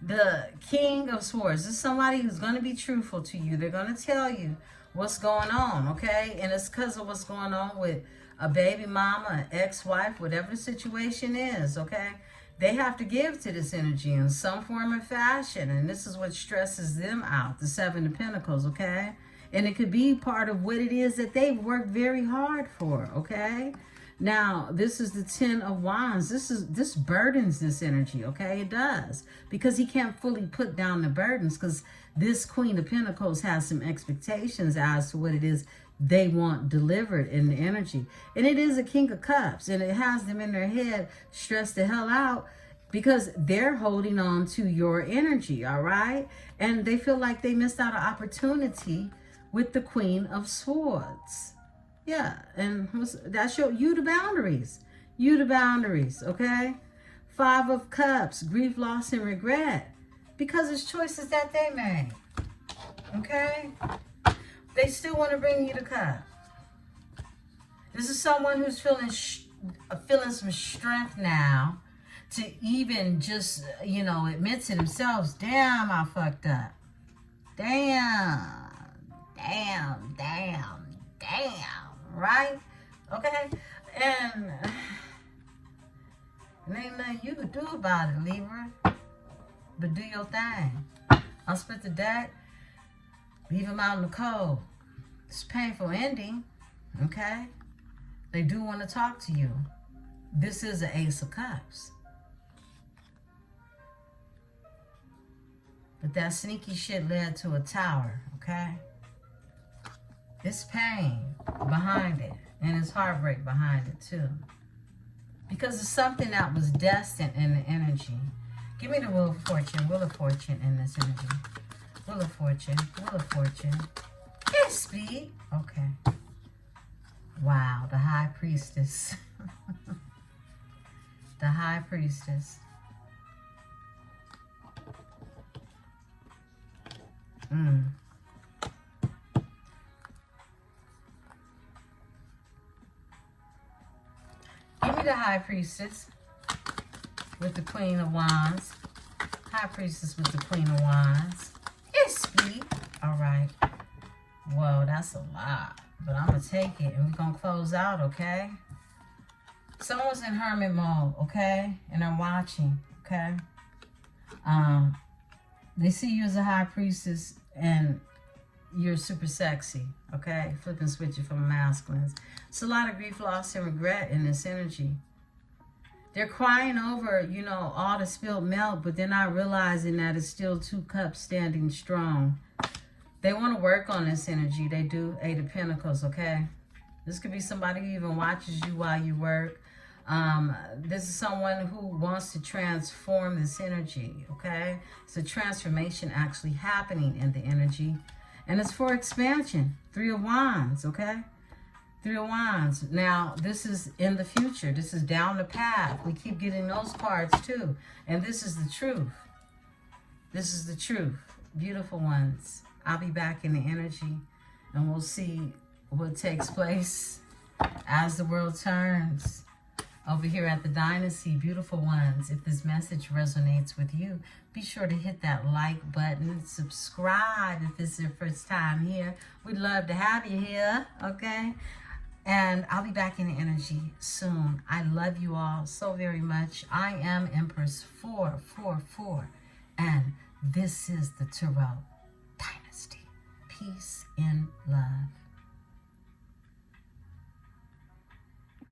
The King of Swords. This is somebody who's going to be truthful to you. They're going to tell you what's going on, okay? And it's because of what's going on with a baby mama, an ex-wife, whatever the situation is, okay? They have to give to this energy in some form or fashion. And this is what stresses them out, the Seven of Pentacles, okay? And it could be part of what it is that they've worked very hard for, okay? Now, this is the Ten of Wands. This burdens this energy, okay? It does. Because he can't fully put down the burdens, because this Queen of Pentacles has some expectations as to what it is they want delivered in the energy. And it is a King of Cups, and it has them in their head stressed the hell out because they're holding on to your energy, all right? And they feel like they missed out an opportunity with the Queen of Swords. Yeah, and that showed you the boundaries. You the boundaries, okay? Five of Cups, grief, loss, and regret. Because it's choices that they made, okay? They still want to bring you the cup. This is someone who's feeling some strength now to even just, you know, admit to themselves, damn, I fucked up. Damn, damn, damn, damn, right? Okay? And there ain't nothing you can do about it, Libra. But do your thing. I'll split the deck. Leave them out in the cold. It's a painful ending, okay? They do want to talk to you. This is an Ace of Cups. But that sneaky shit led to a tower, okay? It's pain behind it, and it's heartbreak behind it too. Because it's something that was destined in the energy. Give me the Wheel of Fortune in this energy. Wheel of Fortune. Yes, speed. Okay. Wow, the High Priestess. The High Priestess. Give me the High Priestess with the Queen of Wands. High Priestess with the Queen of Wands. Yes, speed. All right. Whoa, that's a lot. But I'm going to take it and we're going to close out, okay? Someone's in hermit mode, okay? And they're watching, okay? They see you as a High Priestess and you're super sexy, okay? Flip and switch it from masculines. It's a lot of grief, loss, and regret in this energy. They're crying over, you know, all the spilled milk, but they're not realizing that it's still 2 cups standing strong. They want to work on this energy. They do. 8 of Pentacles, okay? This could be somebody who even watches you while you work. This is someone who wants to transform this energy, okay? It's a transformation actually happening in the energy. And it's for expansion. 3 of Wands, okay? 3 of Wands. Now, this is in the future. This is down the path. We keep getting those cards too. And this is the truth. This is the truth. Beautiful ones. I'll be back in the energy and we'll see what takes place as the world turns. Over here at the Dynasty, beautiful ones. If this message resonates with you, be sure to hit that like button. Subscribe if this is your first time here. We'd love to have you here, okay? And I'll be back in the energy soon. I love you all so very much. I am Empress 444, and this is the Tarot Dynasty. Peace and love.